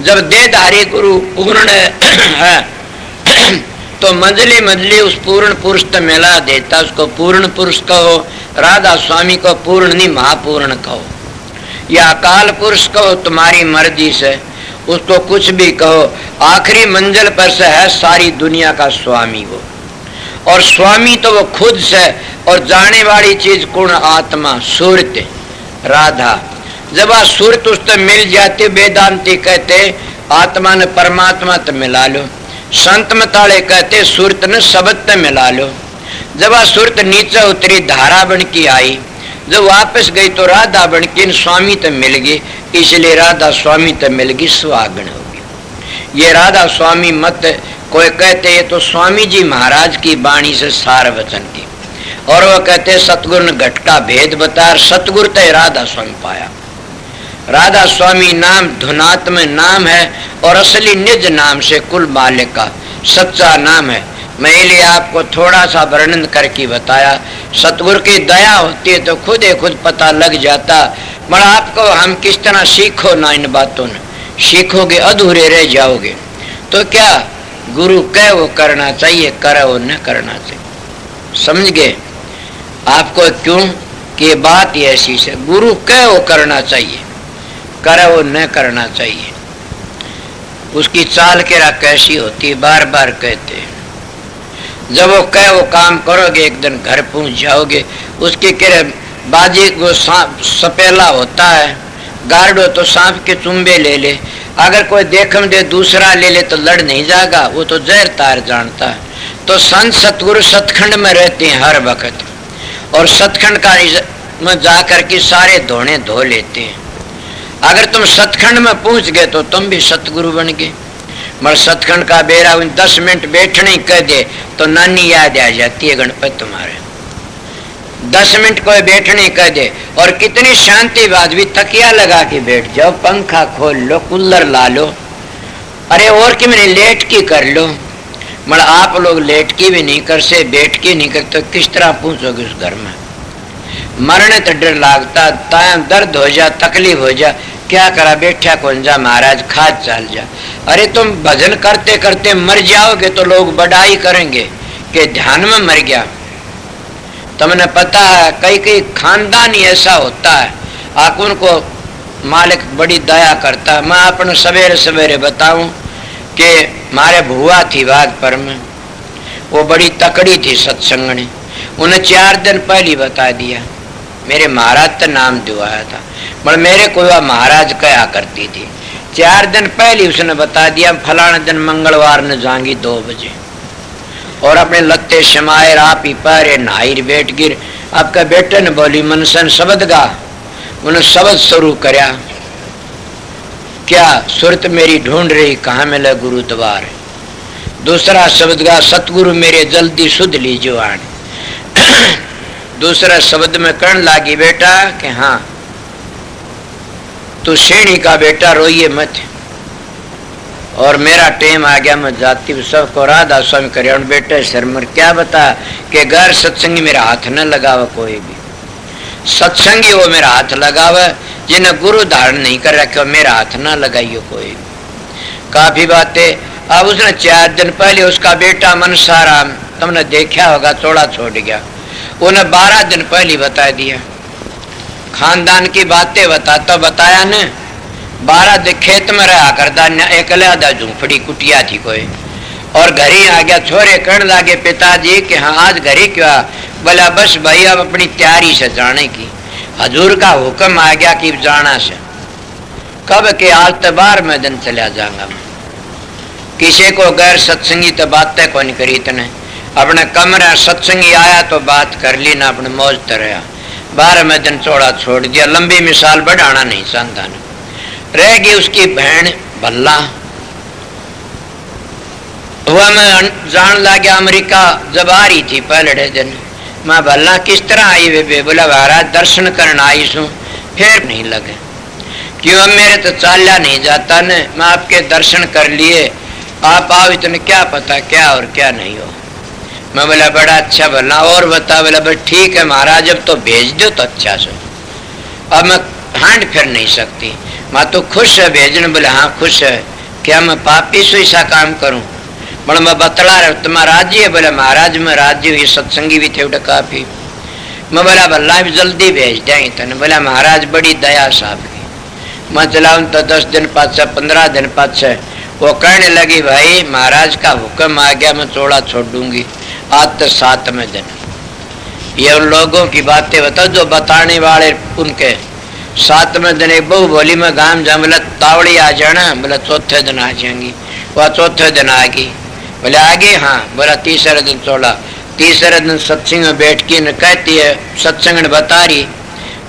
जब देहधारी गुरु पूर्ण है तो मंजली उस पूर्ण पुरुष तो मिला देता। उसको पूर्ण पुरुष कहो, राधा स्वामी को पूर्ण नहीं महापूर्ण कहो, या अकाल पुरुष कहो, तुम्हारी मर्जी से उसको कुछ भी कहो। आखिरी मंजिल पर से है सारी दुनिया का स्वामी वो, और स्वामी तो वो खुद से, और जाने वाली चीज कौन? आत्मा, सुरत, राधा। जब वह सुरत उससे मिल जाती, वेदांती कहते आत्मा ने परमात्मा तो मिला लो। संत मताड़े कहते सुरत ने शब्द तो मिला लो। जब वह सुरत नीचे उतरी, धारा बन की आई, जब वापस गई तो राधा बन के स्वामी तो मिल गई। इसलिए राधा स्वामी तो मिल गई, सुहागण होगी। ये राधा स्वामी मत कोई कहते ये तो स्वामी जी महाराज की वाणी से सार वचन की, और वो कहते सतगुरु ने घट का भेद बताया। सतगुरु तो राधा स्वामी पाया। राधा स्वामी नाम धुनात्म नाम है और असली निज नाम से कुल मालिक का सच्चा नाम है। मैं इसलिए आपको थोड़ा सा वर्णन करके बताया। सतगुरु की दया होती है तो खुद पता लग जाता। मगर आपको हम किस तरह सीखो ना, इन बातों ने सीखोगे अधूरे रह जाओगे। तो क्या गुरु कह वो करना चाहिए, करे वो न करना चाहिए। समझ गए आपको क्यों कि बात ये ऐसी से, गुरु कह वो करना चाहिए, करे वो न करना चाहिए। उसकी चाल केरा कैसी होती है, बार बार कहते हैं। जब वो कहे वो काम करोगे, एक दिन घर पहुंच जाओगे। उसके केरे बाजी को सपेला होता है, गार्डो तो सांप के चुम्बे ले ले, अगर कोई देखम दे दूसरा ले ले तो लड़ नहीं जाएगा, वो तो जहर तार जानता है। तो संत सतगुरु सतखंड में रहते हैं हर वक्त, और सतखंड का में जाकर के सारे धोने धो लेते हैं। अगर तुम सतखंड में पहुंच गए तो तुम भी सतगुरु बन गए। मगर सतखंड का बेरा 10 मिनट बैठने कह दे तो नानी याद आ जाती है गणपति तुम्हारे। 10 मिनट कोई बैठने कह दे, और कितनी शांति बाद भी तकिया लगा के बैठ जाओ, पंखा खोल लो, कूलर ला लो, अरे और कि मैंने लेट की कर लो। मगर आप लोग लेट की भी नहीं कर से, बैठ की नहीं करते, तो किस तरह पहुंचोगे उस घर में? मरने तो डर लगता, टाइम दर्द हो जा, तकलीफ हो जा, क्या करा बैठा कौन जा महाराज, खाद चल जा। अरे तुम भजन करते करते मर जाओगे तो लोग बड़ाई करेंगे कि ध्यान में मर गया। तुमने पता है कई खानदान ही ऐसा होता है, आप उनको मालिक बड़ी दया करता है। मैं अपने सवेरे सवेरे बताऊं कि मारे भुआ थी बागपुर में, वो बड़ी तकड़ी थी सत्संगणी। उन्हें 4 दिन पहले बता दिया, मेरे महाराज का नाम दिवाया था, पर मेरे को वह महाराज कहा करती थी। 4 दिन पहले उसने बता दिया फलाना दिन मंगलवार न जाएंगी 2 बजे, और अपने लत्ते शमायर आप ही पैरे नहाई बैठ गिर। आपका बेटे ने बोली मनसन शब्द गा, उन्हें शब्द शुरू करया, क्या सुरत मेरी ढूंढ रही कहाँ मिले गुरु द्वार। दूसरा शब्द गा, सतगुरु मेरे जल्दी सुध लीजिए आन। दूसरा शब्द में करण लागी बेटा कि हाँ तू श्रेणी का बेटा, रोइए मत, और मेरा टेम आ गया, मैं जाती हूँ। सबको राधा स्वामी करे बेटे शर्मर क्या बता कि घर सत्संगी मेरा हाथ न लगावा कोई भी। सत्संगी वो मेरा हाथ लगावे, जिन्हें गुरु धारण नहीं कर रखे मेरा हाथ ना लगाइयो कोई। काफी बातें। अब उसने 4 दिन पहले उसका बेटा मनसाराम, तुमने देखा होगा, चोला छोड़ गया। उन्हें 12 दिन पहले बता दिया, खानदान की बातें बताया ने। 12 दिन खेत में रहा करता, एक अलहदा झूंपड़ी कुटिया थी कोई, और घर ही आ गया। छोरे कहने लगे पिताजी कि हाँ आज घर ही क्यों? बोला बस भाई अब अपनी तैयारी से जाने की, हजूर का हुक्म आ गया कि जाना से। कब के आज तबार में दिन चला जाऊंगा। किसी को गैर सत्संगी तो बातें कौन करी तने, अपने कमरे सत्संगी आया तो बात कर ली ना, अपने मौज तरह 12 में दिन चौड़ा छोड़ दिया। लंबी मिसाल बढ़ाना नहीं चाहता न। रह गई उसकी बहन भल्ला, वह मैं जान लगा अमेरिका जब आ रही थी पहले दिन। मैं भल्ला किस तरह आई वे? बोला महाराज दर्शन करना आई सू, फिर नहीं लगे। क्यों? मेरे तो चाल्या नहीं जाता न, मैं आपके दर्शन कर लिए, आप आओ, इतने क्या पता क्या और क्या नहीं हो। मैं बोला बड़ा अच्छा भला, और बता? बोला बस ठीक है महाराज, अब तो भेज दो तो अच्छा से, अब मैं हांड फिर नहीं सकती। मैं तो खुश है भेजने। बोले हाँ खुश है। क्या मैं पापी सो ऐसा काम करूं? बोले मैं बतला रहा तुम्हारा राज्य है? बोले महाराज मैं राज्य हुई, सत्संगी भी थे काफी। मैं बोला भला भी जल्दी भेज दें तने। बोला महाराज बड़ी दया साहब की। मैं चलाऊं तो 10 दिन पाछे 15 दिन पाछे वो कहने लगी भाई महाराज का हुक्म आ गया, मैं चौड़ा छोड़ दूंगी। आज तो 7वें दिन। ये उन लोगों की बातें बताओ जो बताने वाले, उनके 7वें दिन एक बहू बोली मैं गांव जा, बोला तावड़ी आ जाना। बोला चौथे दिन आ जाएंगी। वह चौथे दिन आ गई। बोले आ गई? हाँ। बोला तीसरे दिन चौड़ा। तीसरे दिन सत्संग में बैठ के न कहती है, सत्संग ने बता रही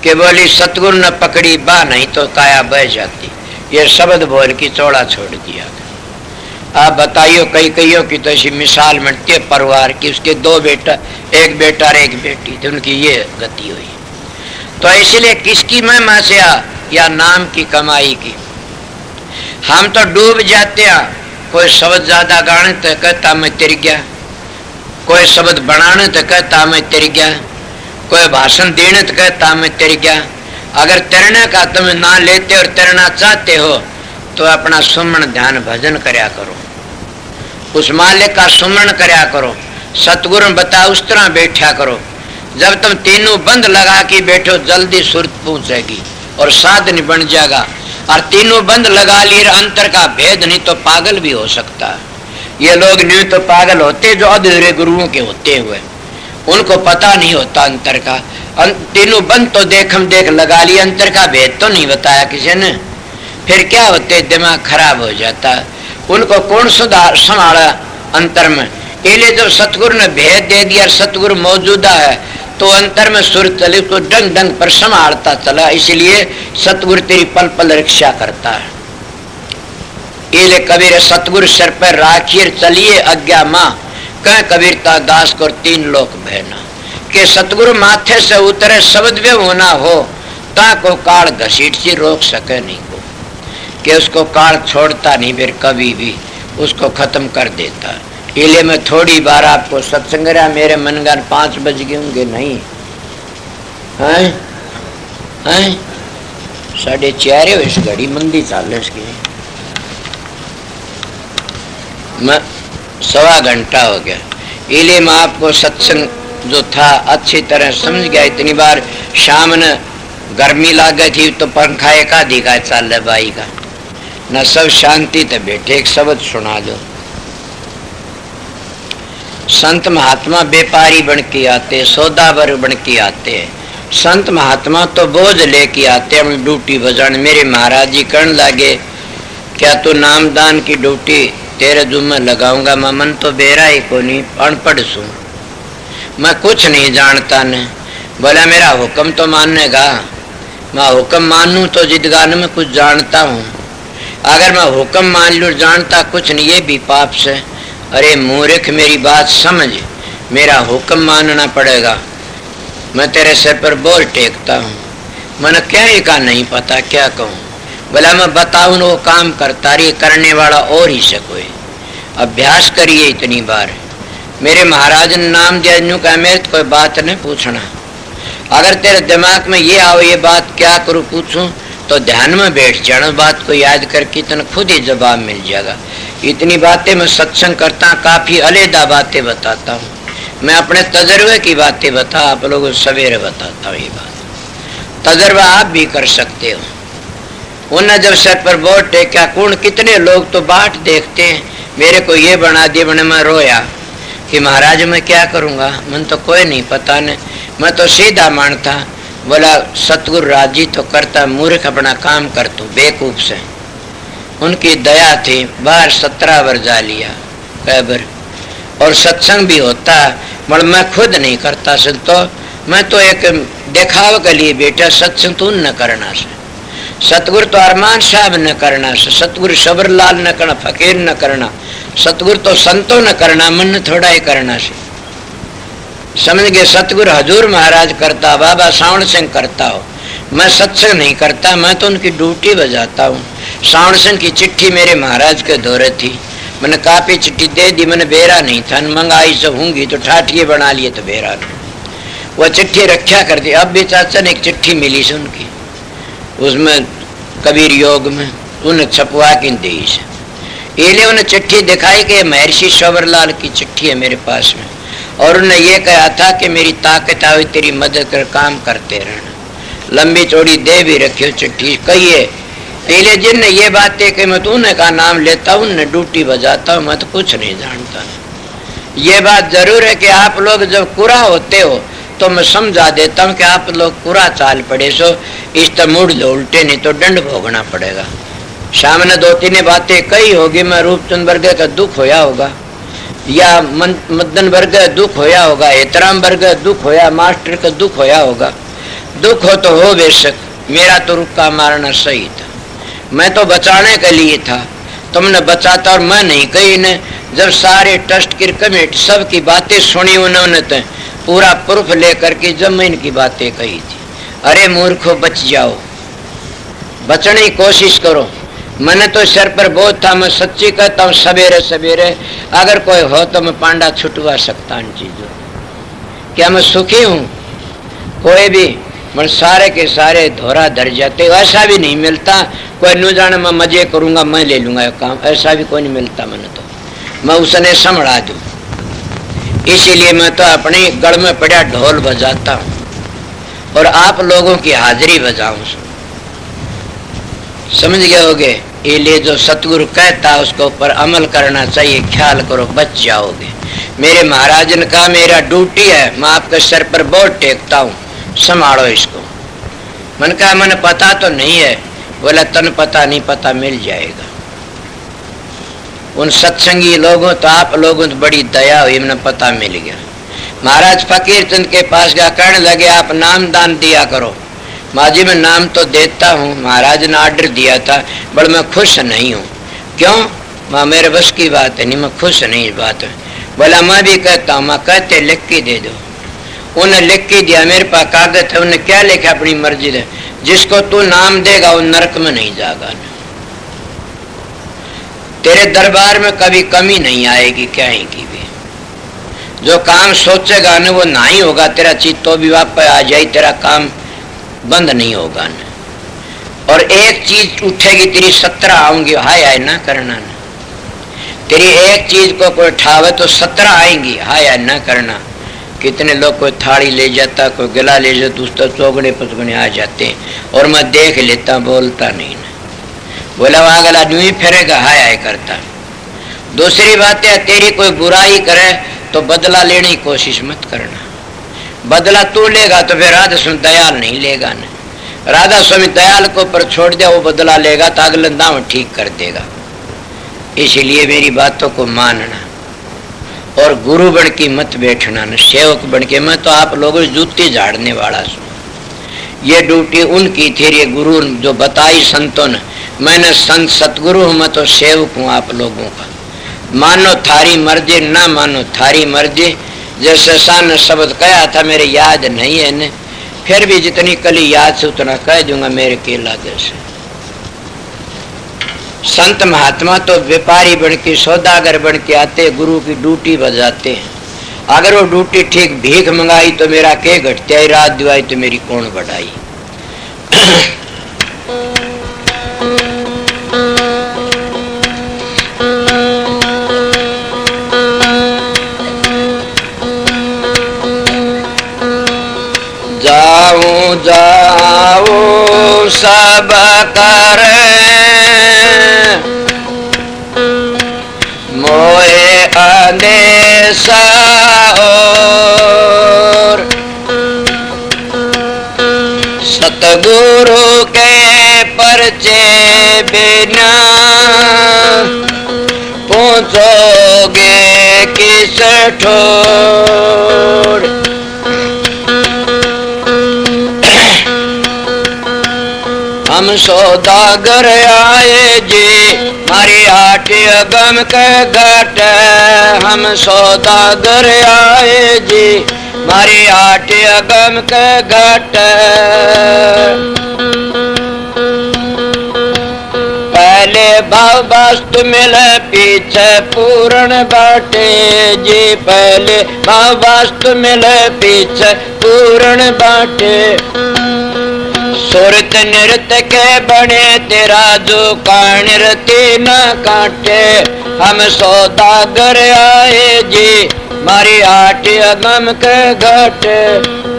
कि बोली सतगुरु ने पकड़ी बा नहीं तो काया बह जाती। ये शब्द बोल की चौड़ा छोड़ दिया। आप बताइयो कई कईयों की तो ऐसी मिसाल मिलती है परिवार की, उसके 2 बेटा, एक बेटा और एक बेटी थी, उनकी ये गति हुई। तो इसलिए किसकी महिमा से या नाम की कमाई की हम तो डूब जाते हैं। कोई शब्द ज्यादा गाने तो कहता मैं तिर गया, कोई शब्द बनाने तो कहता मैं तिर गया, कोई भाषण देने तो कहता मैं तिर गया। अगर तैरने का तुम ना लेते और तैरना चाहते हो तो अपना सुमरण ध्यान भजन करया करो, उस मालिक का सुमरण करया करो, सतगुरु बता उस तरह बैठा करो। जब तुम तीनों बंद लगा के बैठो जल्दी सुरत पहुंचेगी और साधन बन जाएगा। और तीनों बंद लगा लिए अंतर का भेद नहीं तो पागल भी हो सकता है। ये लोग नहीं तो पागल होते जो अधूरे गुरुओं के होते हुए, उनको पता नहीं होता अंतर का। तीनों बंद तो देखम देख लगा लिए, अंतर का भेद तो नहीं बताया किसी ने, फिर क्या होते दिमाग खराब हो जाता। उनको कौन सुधार संभाला अंतर में? इसलिए जब सतगुरु ने भेद दे दिया, सतगुरु मौजूदा है तो अंतर में सुर चले तो डंग डंग पर संभालता चला। इसलिए सतगुरु तेरी पल पल रक्षा करता है। इसलिए कबीर सतगुरु सर पर राखिए चलिए आज्ञा माँ, कह कबीरता दास को 3 लोक बहना। के सतगुरु माथे से उतरे शब्द वे होना हो ता को काल घसीट से रोक सके नहीं को, कि उसको काल छोड़ता नहीं, फिर कभी भी उसको खत्म कर देता। इसलिए मैं थोड़ी बार आपको सत्संग रहा, मेरे मनगन 5 बज गए होंगे नहीं हैं हैं 4:30 इस घड़ी मंदी चाल इसकी, मैं 1.25 घंटा हो गया। इसलिए मैं आपको सत्संग जो था अच्छी तरह समझ गया। इतनी बार शाम ने गर्मी लाग गई थी तो पंखा एक आधी का चाल है बाई का न, सब शांति ते बैठे। एक शब्द सुना दो। संत महात्मा व्यापारी बन के आते, सौदागर बन के आते। संत महात्मा तो बोझ लेके आते अपनी ड्यूटी बजाने। मेरे महाराज जी कहने लगे क्या तू नामदान की ड्यूटी तेरे जुम्मे लगाऊंगा? मैं मन तो बेरा ही को नहीं, अनपढ़ सू, मैं कुछ नहीं जानता ने। बोला मेरा हुक्म तो मानेगा? मैं हुक्म मानूं तो जिदगान में कुछ जानता हूँ, अगर मैं हुक्म मान लूँ जानता कुछ नहीं ये भी पाप से। अरे मूर्ख मेरी बात समझ, मेरा हुक्म मानना पड़ेगा। मैं तेरे सिर पर बोल टेकता हूँ, मैंने क्या ही का नहीं पता क्या कहूँ। बोला मैं बताऊँ वो काम करता रही, करने वाला और ही से कोई। अभ्यास करिए इतनी बार। मेरे महाराज ने नाम दिया यूँ कहा मेरे कोई बात नहीं पूछना, अगर तेरे दिमाग में ये आओ ये बात क्या करूं पूछूं, तो ध्यान में बैठ जाना, बात को याद करके तेन खुद ही जवाब मिल जाएगा। इतनी बातें मैं सत्संग करता, काफी अलहदा बातें बताता हूँ। मैं अपने तजर्बे की बातें बता, आप लोगों को सवेरे बताता हूँ। ये बात तजर्बा आप भी कर सकते हो। उन्हें जब सर पर बोर्ड टेका, कौन कितने लोग तो बाट देखते हैं, मेरे को ये बना दिया, मैंने मैं रोया कि महाराज मैं क्या करूँगा, मन तो कोई नहीं पता नहीं, मैं तो सीधा मानता। बोला सतगुरु राजी तो करता, मूर्ख अपना काम कर तू बेकूफ से। उनकी दया थी, बाहर 17 वर्ष जा लिया कैबर, और सत्संग भी होता, मगर मैं खुद नहीं करता। तो मैं तो एक दिखाव के लिए बेटा सत्संग तू न करना से, सतगुरु तो अरमान साहब न करना से, सतगुरु शबरलाल न करना, फकीर न करना, सतगुरु तो संतों न करना, मन थोड़ा ही करना से। समझ गए? सतगुरु हजूर महाराज करता, बाबा सावण सिंह करता हो, मैं सत्संग नहीं करता, मैं तो उनकी ड्यूटी बजाता हूँ। सावण सिंह की चिट्ठी मेरे महाराज के दौरे थी, मैंने कापी चिट्ठी दे दी, मैंने बेरा नहीं था, मंगाई से होंगी तो ठाठिए बना लिए तो बेरा नहीं, वह चिट्ठी रखा कर दी। अब भी चाचा ने एक चिट्ठी मिली से उनकी, उसमें कबीर योग में उन्हें छपवा के दी से, इसलिए उन्हें चिट्ठी दिखाई कि महर्षि शबरलाल की चिट्ठी है मेरे पास में, और उन्हें यह कहा था कि मेरी ताकत आवे तेरी मदद कर काम करते रहना। लंबी चौड़ी दे भी रखी चिट्ठी कहिए। इसलिए जिनने ये बातें कि मैं तूने का नाम लेता हूँ, उन्हें ड्यूटी बजाता हूँ, मैं तो कुछ नहीं जानता। ये बात जरूर है कि आप लोग जब कुरा होते हो तो मैं समझा देता हूँ कि आप लोग कुरा चाल पड़े सो, इस तरह मुड़ दो उल्टे, नहीं तो दंड भोगना पड़ेगा। सामने 2-3 बातें कही होगी, मैं रूपचंद वर्ग का दुख होया होगा, या मदन वर्ग का दुख होया होगा, एहतराम वर्ग का दुख होया, मास्टर का दुख होया होगा। दुख हो तो हो बेशक, मेरा तो रुक्का मारना सही था, मैं तो बचाने के लिए था, तुमने बचाता और मैं नहीं कही ने। जब सारे ट्रस्ट की कमेटी सबकी बातें सुनी, उन्होंने तो पूरा प्रूफ लेकर के जमीन की बातें कही थी। अरे मूर्खो बच जाओ, बचने की कोशिश करो। मैंने तो सर पर बोझ था, मैं सच्ची कहता हूँ, सवेरे सवेरे अगर कोई हो तो मैं पांडा छुटवा सकता इन चीजों। क्या मैं सुखी हूँ? कोई भी मैं सारे के सारे धोरा धर जाते, ऐसा भी नहीं मिलता। कोई न जाने मैं मजे करूंगा, मैं ले लूंगा काम, ऐसा भी कोई नहीं मिलता। मैंने तो मैं उसने संभला दूं, इसीलिए मैं तो अपने गढ़ में पड़ा ढोल बजाता हूँ और आप लोगों की हाजिरी बजाऊं। समझ गए होगे? इसलिए जो सतगुरु कहता उसके ऊपर अमल करना चाहिए, ख्याल करो बच जाओगे। मेरे महाराज ने कहा मेरा ड्यूटी है, मैं आपके सर पर बोझ टेकता हूँ, संभालो इसको। मैंने कहा मैंने पता तो नहीं है। बोला तन पता नहीं, पता मिल जाएगा। उन सत्संगी लोगों तो आप लोगों तो बड़ी दया हुई, मैंने पता मिल गया। महाराज फकीर चंद के पास गया, कहने लगे आप नाम दान दिया करो। माजी मैं नाम तो देता हूँ, महाराज ने आर्डर दिया था, बट मैं खुश नहीं हूँ। क्यों? माँ मेरे बस की बात है नहीं, मैं खुश नहीं इस बात में। बोला मैं भी कहता हूँ। माँ कहते लिख के दे दो। उन्हें लिख के दिया, मेरे पास कागज है। उन्हें क्या लिखा? अपनी मर्जी है, जिसको तू नाम देगा वो नरक में नहीं जाएगा, तेरे दरबार में कभी कमी नहीं आएगी क्या की भी। जो काम सोचेगा ना वो नहीं होगा, तेरा चीज तो भी वापस आ जाए, तेरा काम बंद नहीं होगा न। और एक चीज उठेगी तेरी 17 आऊंगी, हाय हाय ना करना न। तेरी एक चीज को कोई ठावे तो 17 आएंगी, हाय हाय ना करना। कितने लोग कोई थाली ले जाता, कोई गिला ले जाता, उस तरह चौगने पचगने आ जाते हैं, और मैं देख लेता, बोलता नहीं न। बोला वहां गला न्यू फिरेगा, हाय हाय करता। दूसरी बात है, तेरी कोई बुराई करे तो बदला लेने की कोशिश मत करना। बदला तू लेगा तो फिर राधा स्वामी दयाल नहीं लेगा न। राधा स्वामी दयाल को पर छोड़ दिया, वो बदला लेगा तो अगले दाम ठीक कर देगा। इसीलिए मेरी बातों को मानना और गुरु बन के मत बैठना न, सेवक बन के। मैं तो आप लोगों जूती झाड़ने वाला हूँ, ये ड्यूटी उनकी थी, ये गुरु जो बताई संतों ने। मैंने संत सतगुरु हूँ, मैं तो सेवक हूँ आप लोगों का। मानो थारी मर्जी, ना मानो थारी मर्जी। जैसे सान शब्द कहा था, मेरे याद नहीं है ने, फिर भी जितनी कली याद से उतना कह दूंगा मेरे केला जैसे। संत महात्मा तो व्यापारी बन के, सौदागर बन के आते, गुरु की ड्यूटी बजाते हैं। अगर वो ड्यूटी ठीक भीख मंगाई तो मेरा के घटत्याई, रात दिवाई तो मेरी कौन बढ़ाई। जाऊं जाऊं सब करे मोहे अंदेशा और सतगुरु के परचे बिना पहुंचोगे किस ठोर। हम सौदागर आए जी मारी आठ अगम के घट, हम सौदागर आए जी मारी आठ अगम के घट। पहले भाव वस्तु मिले पीछे पूर्ण बाटे जी, पहले भाव वस्तु मिले पीछे पूर्ण बाटे। सुरत नृत्य के बने तेरा जो कानरती न काटे, हम सौदागर आए जी मारी आठ अगम के घट,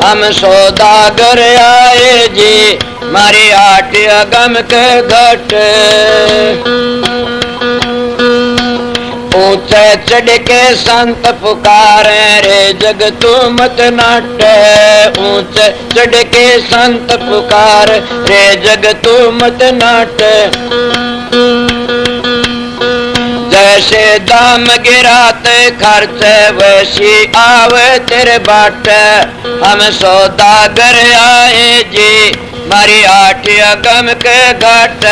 हम सौदागर आए जी मारी आठ अगम के घट। ऊंचे चढ़ के संत पुकारे रे जग तू मत नाट, ऊंचे चढ़ के संत पुकार रे जग तू मत नाट। जैसे दाम गिराते खर्च वैसी आवे तेरे बाट, हम सौदागर आए जी मारी आठ अगम के घट,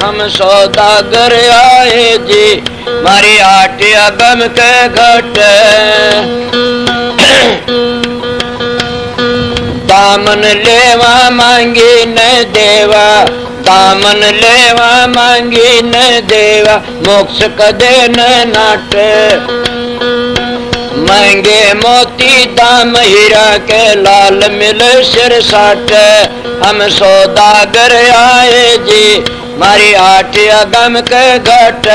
हम सौदागर आए जी मारी आठ अगम के घट। दामन लेवा मांगी न देवा, दामन लेवा मांगी न देवा, मोक्ष कदे न नाट। महंगे मोती दाम हीरा के लाल मिल सिर साट, हम सौदागर आए जी मारी आठ अगम के घट,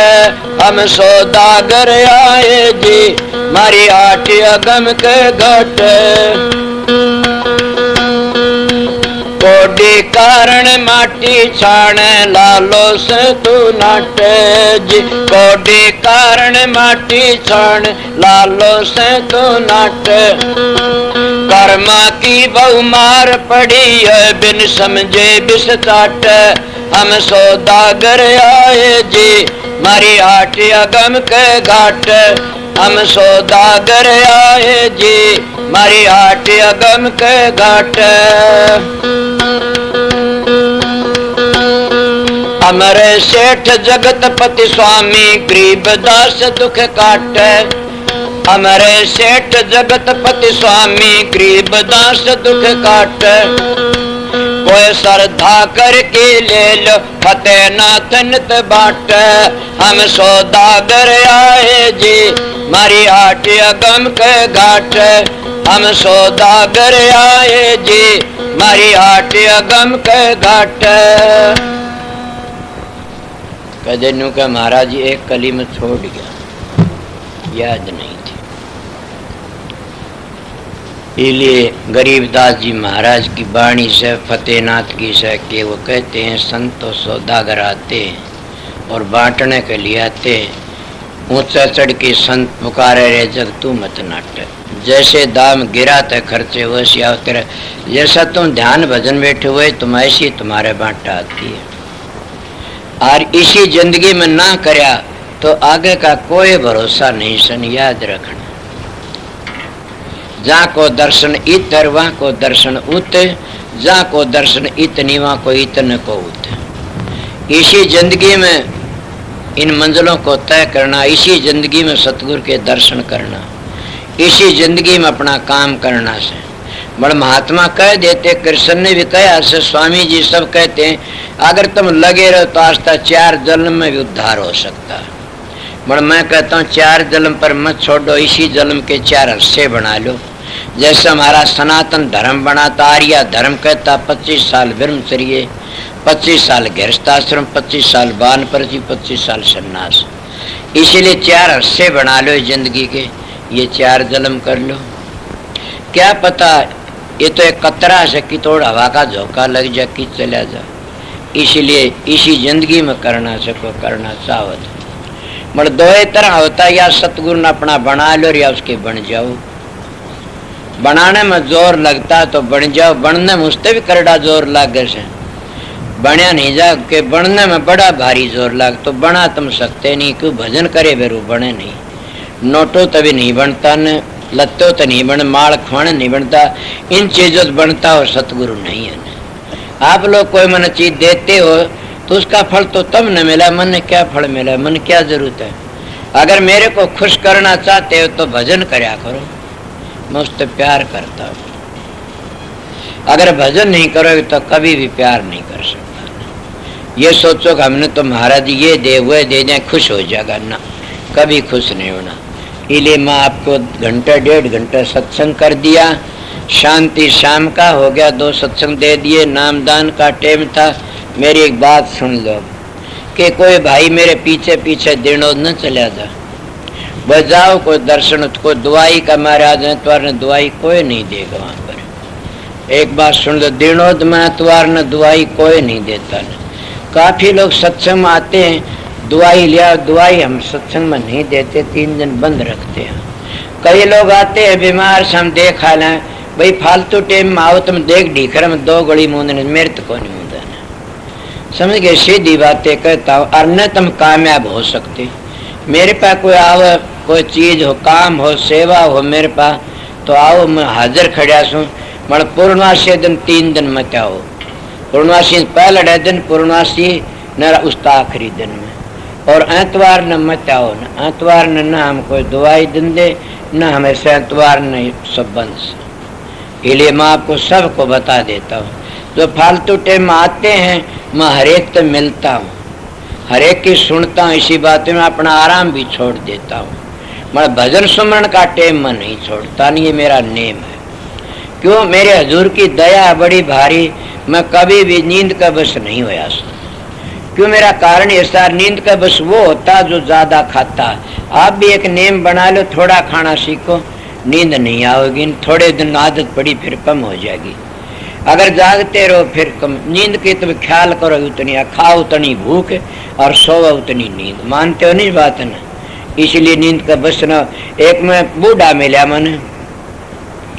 हम सौदागर आए जी मारी आठ अगम के घट। कोडी कारण माटी छाण लालो से तू नाट जी, कोडी कारण माटी छाण लालो से तू नाट। कर्मा की बहु मार पड़ी है बिन समझे बिस चाट, हम सौदागर आए जी मारी आठ अगम के घाट, हम सौदागर आए जी मारी आठ अगम के घाट। अमरे सेठ जगतपति स्वामी गरीबदास दुख काट, अमरे सेठ जगतपति स्वामी गरीबदास दुख काट। कोई श्रद्धा करके ले लो फतेहनाथ नित बाट, हम सौदागर आए जी मारी आठ अगम के घाट, हम सौदागर आए जी मारी आठ अगम के घाट। कदे नु का महाराज जी एक कली में छोड़ गया, याद नहीं थी। इसलिए गरीबदास जी महाराज की वाणी से फतेहनाथ की से कि वो कहते हैं संत सौदागर आते और बांटने के लिए आते, ऊंचा चढ़ के संत पुकारे रे जग तू मत नाट। जैसे दाम गिराते खर्चे वैसे आवते रहे, जैसा तुम ध्यान भजन बैठे हुए तुम ऐसी तुम्हारे बांटा आती है। और इसी जिंदगी में ना करया तो आगे का कोई भरोसा नहीं सन, याद रखना। जहाँ को दर्शन इतर वहाँ को दर्शन उत, जहाँ को दर्शन इतनी वहाँ को इतने को उत। इसी जिंदगी में इन मंजिलों को तय करना, इसी जिंदगी में सतगुरु के दर्शन करना, इसी जिंदगी में अपना काम करना से बड़ महात्मा कह देते। कृष्ण ने भी कहा से, स्वामी जी सब कहते हैं अगर तुम लगे रहो तो आज तक 4 जन्म में भी उद्धार हो सकता है। मैं कहता हूँ 4 जन्म पर मत छोड़ो, इसी जन्म के 4 हिस्से बना लो। जैसे हमारा सनातन धर्म बना था, आर्य धर्म कहता 25 साल ब्रह्मचर्य, 25 साल गृहस्थाश्रम, 25 साल वानप्रस्थी, 25 साल सन्यास। इसीलिए 4 हिस्से बना लो जिंदगी के, ये 4 जन्म कर लो। क्या पता ये तो एक कतरा से कि थोड़ा हवा का झोंका लग जा कि चला जा। इसलिए इसी जिंदगी में करना सको, करना चाहो तो दो तरह होता है, या सतगुरु ने अपना बना लो या उसके बन जाओ। बनाने में जोर लगता है तो बन जाओ, बनने में उससे भी करड़ा जोर लागे से बनया नहीं जा के, बनने में बड़ा भारी जोर लाग तो बना तुम सकते नहीं, क्यों भजन करे बेरू बने नहीं। नोटो तभी नहीं बनता, न लत्तो तो नहीं बन, माल खाने नहीं बनता, इन चीजों से बनता हो सतगुरु नहीं है। आप लोग कोई मन चीज देते हो तो उसका फल तो तब न मिला, मन ने क्या फल मिला, मन क्या जरूरत है। अगर मेरे को खुश करना चाहते हो तो भजन करया करो, मैं उससे प्यार करता हूँ। अगर भजन नहीं करोगे तो कभी भी प्यार नहीं कर सकता। ये सोचो कि हमने तो महाराज ये दे हुए दे दें खुश हो जाएगा, ना, कभी खुश नहीं होना। इसलिए मैं आपको घंटा 1.5 घंटा सत्संग कर दिया, शांति शाम का हो गया, 2 सत्संग दे दिए, नामदान का टाइम था। मेरी एक बात सुन लो कि कोई भाई मेरे पीछे पीछे दिनों न चला जा, बजाओ कोई दर्शन, कोई दुआई का महाराज है तुम्हारे दुआई कोई नहीं देगा वहां पर। एक बात सुन लो, दिनों में तुम्हारे दुआई कोई नहीं देता। काफी लोग सत्संग में आते हैं, दुआई लिया, दुआई हम सत्संग में नहीं देते, 3 दिन बंद रखते हैं। कई लोग आते हैं बीमार से, हम देखा लें भाई फालतू टाइम में आओ, तुम देख ढीखर में 2 गड़ी मूंदने, मेरे तो कौन मूंदन, समझ गए। सीधी बातें कहता हूँ, और न तुम कामयाब हो सकते। मेरे पास कोई आओ, कोई चीज हो, काम हो, सेवा हो मेरे पास तो आओ, मैं हाजिर खड़ा सूँ। मगर पूर्णवासी दिन 3 दिन मत आओ, पूर्णवासी पहले दिन, पूर्णवासी न उस आखिरी दिन में, और एतवार न मत आओ, न एतवार न हम कोई दवाई दिन दे, न हमेशा एतवार न सब बंद से। इसलिए मैं आपको सबको बता देता हूँ, जो फालतू टाइम आते हैं मैं हरेक से मिलता हूँ, हरेक की सुनता हूँ, इसी बात में अपना आराम भी छोड़ देता हूँ। मैं भजन सुमरण का टाइम मैं नहीं छोड़ता, नहीं, ये मेरा नेम है। क्यों? मेरे हजूर की दया बड़ी भारी, मैं कभी भी नींद का बस नहीं होया। क्यों? मेरा कारण ऐसा, नींद का बस वो होता जो ज्यादा खाता। आप भी एक नेम बना लो, थोड़ा खाना सीखो, नींद नहीं आओगी, थोड़े दिन आदत पड़ी फिर कम हो जाएगी। अगर जागते रहो फिर कम, नींद के तो ख्याल करो उतनी, खाओ उतनी भूख और सोओ उतनी नींद। मानते हो नहीं बात ना? इसलिए नींद का बस न। एक में बूढ़ा मिला मन,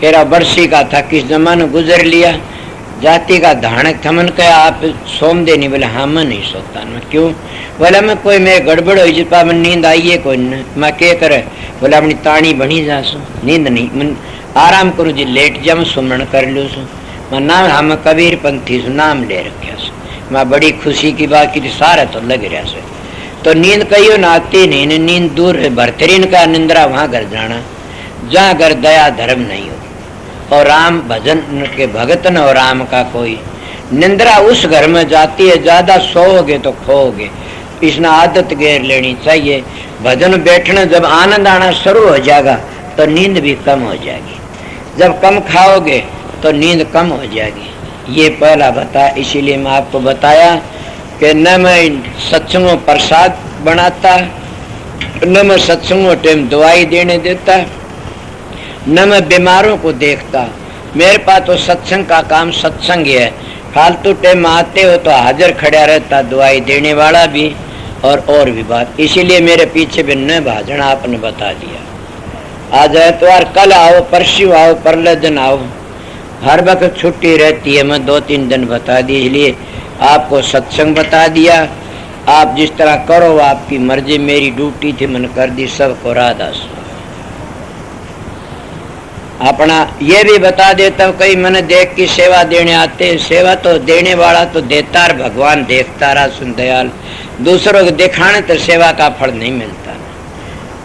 कह रहा बरसी का था, किस जमाने गुजर लिया, जाति का धानक था। मन कहा आप सोम दे नहीं, बोले हाँ मैं नहीं सोता न। क्यों? बोला मैं कोई मेरे गड़बड़ हो जिपा मन नींद आई है कोई न, मैं क्या करे? बोला अपनी ताणी बनी जा सो, नींद नहीं, मन आराम करूँ जी, लेट जा, मैं सुमरण कर लूँ सो। मैं नाम हम कबीर पंथी से नाम ले रखा सो, मैं बड़ी खुशी की बात की, सारा तो लग रहा से। तो नींद कहियो ना आती नहीं, नींद दूर है, भरतरीन का निंद्रा वहां घर जाना जहाँ घर दया धर्म नहीं हो, और राम भजन के भगत न हो, राम का कोई निंद्रा उस घर में जाती है। ज्यादा सोओगे तो खोओगे, इसने आदत घेर लेनी चाहिए। भजन बैठने जब आनंद आना शुरू हो जाएगा तो नींद भी कम हो जाएगी, जब कम खाओगे तो नींद कम हो जाएगी। ये पहला बता। इसीलिए मैं आपको बताया कि न मैं सत्संगों प्रसाद बनाता, न मैं सत्संगों टाइम दवाई देने देता, न मैं बीमारों को देखता। मेरे पास तो सत्संग का काम सत्संग है। फालतू टाइम आते हो तो हाजिर खड़ा रहता, दवाई देने वाला भी और भी बात। इसीलिए मेरे पीछे भी न भाजना आपने बता दिया। आज एतवार, कल आओ, परसों आओ, परले दिन आओ, हर वक्त छुट्टी रहती है। मैं 2-3 दिन बता दी, इसलिए आपको सत्संग बता दिया। आप जिस तरह करो आपकी मर्जी, मेरी ड्यूटी थी मैंने कर दी, सबको राधा। अपना ये भी बता देता हूँ, कई मैंने देख की सेवा देने आते हैं। सेवा तो देने वाला तो देता, भगवान देखता रहा, सुन दयाल। दूसरों को दिखाने तो सेवा का फल नहीं मिलता।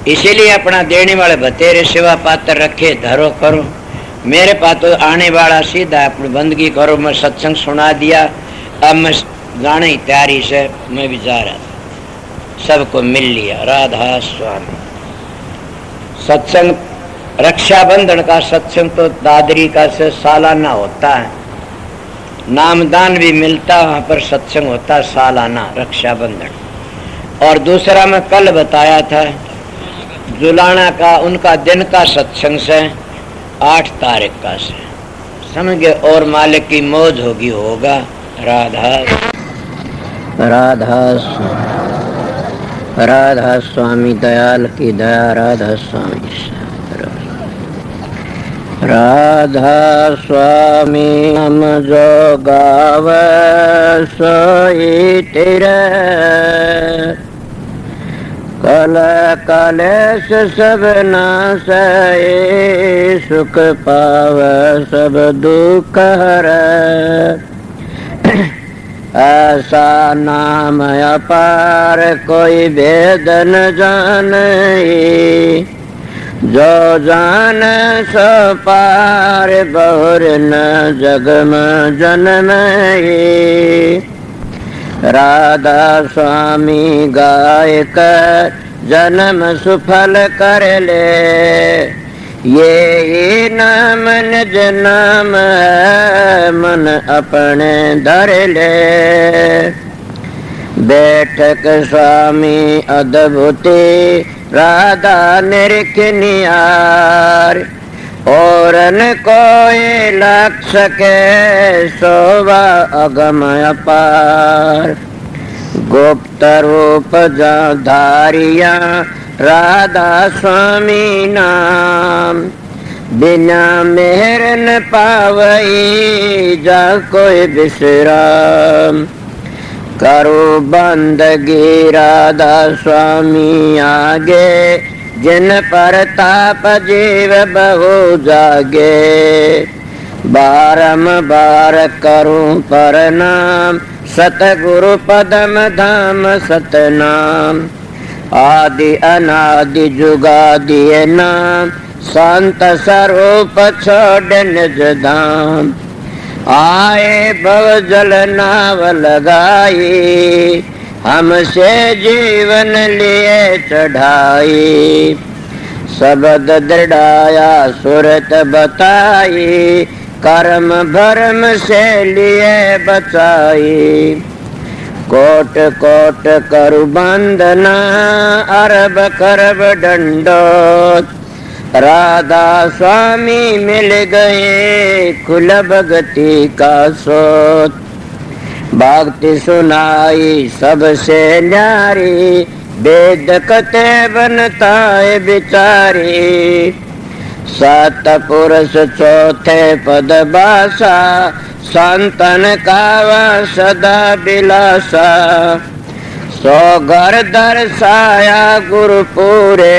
इसीलिए अपना देने वाले बतेरे सेवा पात्र रखे, धरो करो। मेरे पास तो आने वाला सीधा अपनी बंदगी करो। मैं सत्संग सुना दिया, अब मैं जाने की तैयारी से मैं भी जा रहा था। सबको मिल लिया। राधा स्वामी। सत्संग, रक्षाबंधन का सत्संग तो दादरी का से सालाना होता है, नामदान भी मिलता है, वहाँ पर सत्संग होता है सालाना रक्षाबंधन। और दूसरा मैं कल बताया था जुलाना का, उनका दिन का सत्संग से 8 तारीख का से समझ गए। और मालिक की मौज होगी, होगा। राधा राधा राधा स्वामी दयाल की दया। राधा स्वामी राधा स्वामी हम जो गावे सोई तेरे, कल कलेश सब नासै, सुख पावे सब दुख हरै। ऐसा नाम अपार कोई भेद न जाने, जो जान सो पार बहुर न जग में जन्मे। राधा स्वामी गाय कर जन्म सुफल कर ले, ये नाम निज नाम है मन अपने धर ले। बैठक स्वामी अद्भुति राधा निरख नियार, और न कोई लख सके शोभा अगम अपार। गुप्त रूप जा धारिया राधा स्वामी नाम, बिना मेहर न पावई जा कोई विश्राम। करो बंदगी राधा स्वामी आगे, जिन पर ताप जीव बहु जागे। बारंबार करूं प्रणाम, सतगुरु पदम धाम सतनाम। आदि अनादि जुगादि नाम, संत स्वरूप छोड़ निज धाम। आए भव जल नाव लगाई, हमसे जीवन लिए चढ़ाई। शब्द दृढ़ाया सुरत बताई, कर्म भरम से लिए बचाई। कोट कोट करु बंदना, अरब करब दंडोत। राधा स्वामी मिल गए खुल भगति का सोत। भक्ति सुनाई सबसे न्यारी, वेद कते बनता है बिचारी। सात पुरुष चौथे पद बासा, संतन कावा सदा बिलासा। सो घर दर्शाया गुरु पूरे,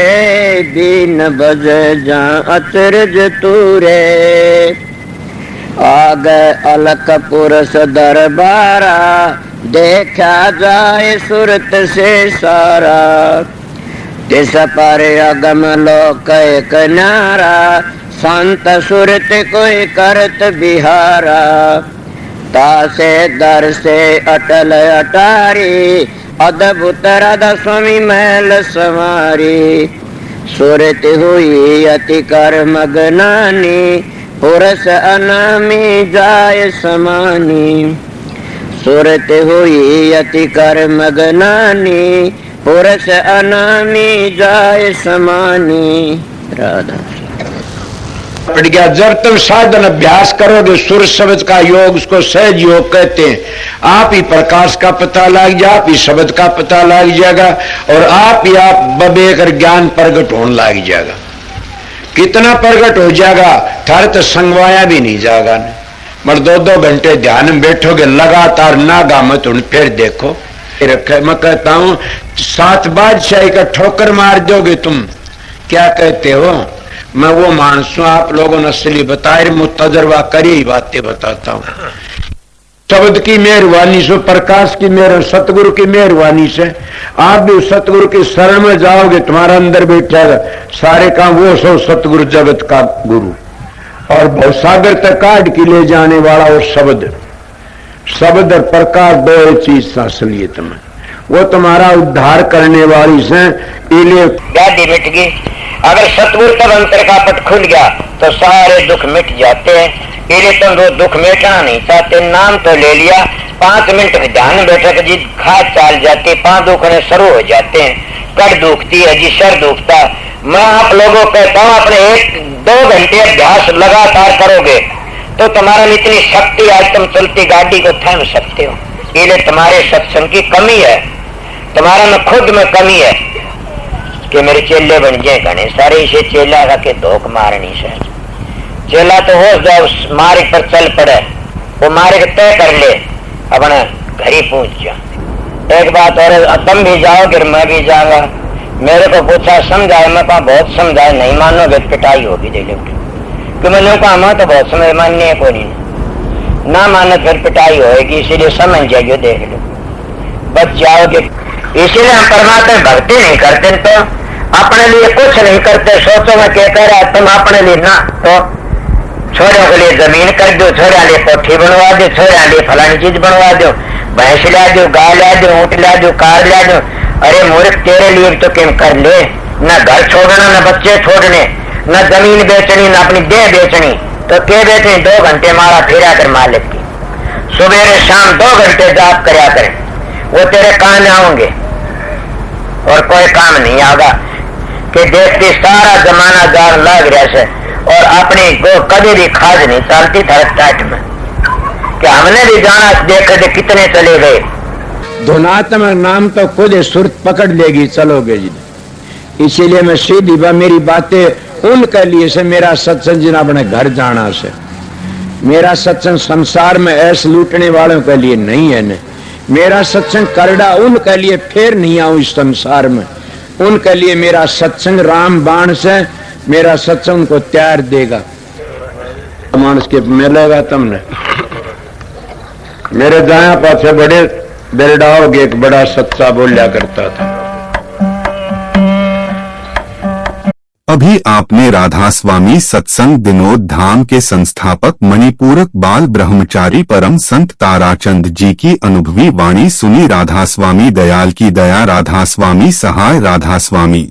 दीन बज जा अचरज तूरे। आग अलक पुरुष दरबारा, देखा जाए सुरत से सारा। तिस पर अगम लोक एक न्यारा, संत सुरत कोई करत बिहारा। तासे दर से अटल अटारी, अद्भुत राधा स्वामी महल संवारी। सुरत हुई अति कर मगनानी, पुरुष अनामी जाय समानी। सुरत हुई अति कर मगनानी, पुरुष अनामी जाय समानी। राधा पड़ गया। जब तुम साधन अभ्यास करोगे सुर शब्द का योग, उसको सहज योग कहते हैं। आप ही प्रकाश का पता लग जाए, आप ही शब्द का पता लग जाएगा, और आप ही आप बबेकर ज्ञान प्रगट होने लग जाएगा। कितना प्रगट हो जाएगा, थारे तो संगवाया भी नहीं जाएगा। मगर 2-2 घंटे ध्यान में बैठोगे लगातार, नागा मत उन फिर देखो रखे। मैं कहता हूं 7 बादशाही का ठोकर मार दोगे तुम। क्या कहते हो? मैं वो मानस हूं, आप लोगों ने असली बताए, तजर्बा करी बातें बताता हूं। शब्द की मेहरबानी से, प्रकाश की मेहर, सतगुरु की मेहरबानी से आप भी सतगुरु की शरण में जाओगे, तुम्हारा अंदर बैठेगा सारे काम वो सो सतगुरु जगत का गुरु, और भवसागर तक काट के ले जाने वाला वो शब्द। शब्द और प्रकाश दो चीज असलियत में, वो तुम्हारा उद्धार करने वाली से इले गाड़ी मिट गई। अगर सतगुरु तब अंतर का पट खुल गया तो सारे दुख मिट जाते हैं। इले तुम वो दुख मिटाना नहीं चाहते, नाम तो ले लिया, 5 मिनट में ध्यान बैठक जी खाद चाल जाती, 5 दुखने शुरू हो जाते हैं, कड़ दुखती है जी, सर दुखता। मैं आप लोगों को कहता हूँ अपने 1-2 घंटे अभ्यास लगातार करोगे तो तुम्हारा में इतनी शक्ति आज तुम चलती गाड़ी को थाम सकते हो। इले तुम्हारे सत्संग की कमी है, तुम्हारा में खुद में कमी है कि मेरे चेले बन जाए घने सारे, इसे चेला का के धोख मारनी से चेला तो हो जाओ, मार्ग पर चल पड़े, वो मार्ग तय कर ले, अपना घर ही पहुंच जा। एक बात और, तुम भी जाओगे मैं भी जाऊंगा। मेरे को पूछा समझाए, मैं कहा बहुत समझाए, नहीं मानोगे पिटाई होगी दे लोगे, कि मैंने कहा मैं तो बहुत समय मानने है कोई नहीं, ना मानो फिर पिटाई होगी, इसीलिए समझ जाइए, देख लो बच जाओगे। इसीलिए हम परमात्मा भक्ति नहीं करते तो अपने लिए कुछ नहीं करते। सोचो मैं क्या कह रहा है, तुम अपने लिए ना तो छोरों के लिए जमीन कर दो, छोरा लिए कोठी बनवा दो, छोरा लिए फलानी चीज बनवा दो, भैंस ला दो, गाय ला दो, ऊँट ला दो, कार ला दो। अरे मूर्ख तेरे लिए तो क्यों कर ले, न घर छोड़ना, न बच्चे छोड़ने, न जमीन बेचनी, न अपनी देह बेचनी, तो क्या बेचनी? 2 घंटे मारा फिरा कर मालिक की, सुबह शाम 2 घंटे जाप करया करें, वो तेरे काम आएंगे और कोई काम नहीं आगा। कि देखती सारा जमाना जान लग रहा से और अपनी गो कभी भी खाद नहीं चलती थरक टाट में, कि हमने भी जाना देखे थे कितने चले गए। धुनात्मक नाम तो खुद सुरत पकड़ लेगी, चलोगे जी। इसीलिए मैं सीधी बात, मेरी बातें उनके लिए से, मेरा सत्संग जिन अपने घर जाना से, मेरा सत्संग संसार में ऐसे लूटने वालों के लिए नहीं है। न मेरा सत्संग करड़ा उनके लिए फिर नहीं आऊं इस संसार में, उनके लिए मेरा सत्संग राम बाण से, मेरा सत्संग उनको त्यार देगा। मानस के मिलेगा तुमने मेरे दाया पासे बड़े बेरडाओगे, एक बड़ा सच्चा बोलिया करता था। अभी आपने राधा स्वामी सत्संग विनोद धाम के संस्थापक मणिपूरक बाल ब्रह्मचारी परम संत ताराचंद जी की अनुभवी वाणी सुनी। राधा स्वामी दयाल की दया, राधा स्वामी सहाय, राधा स्वामी।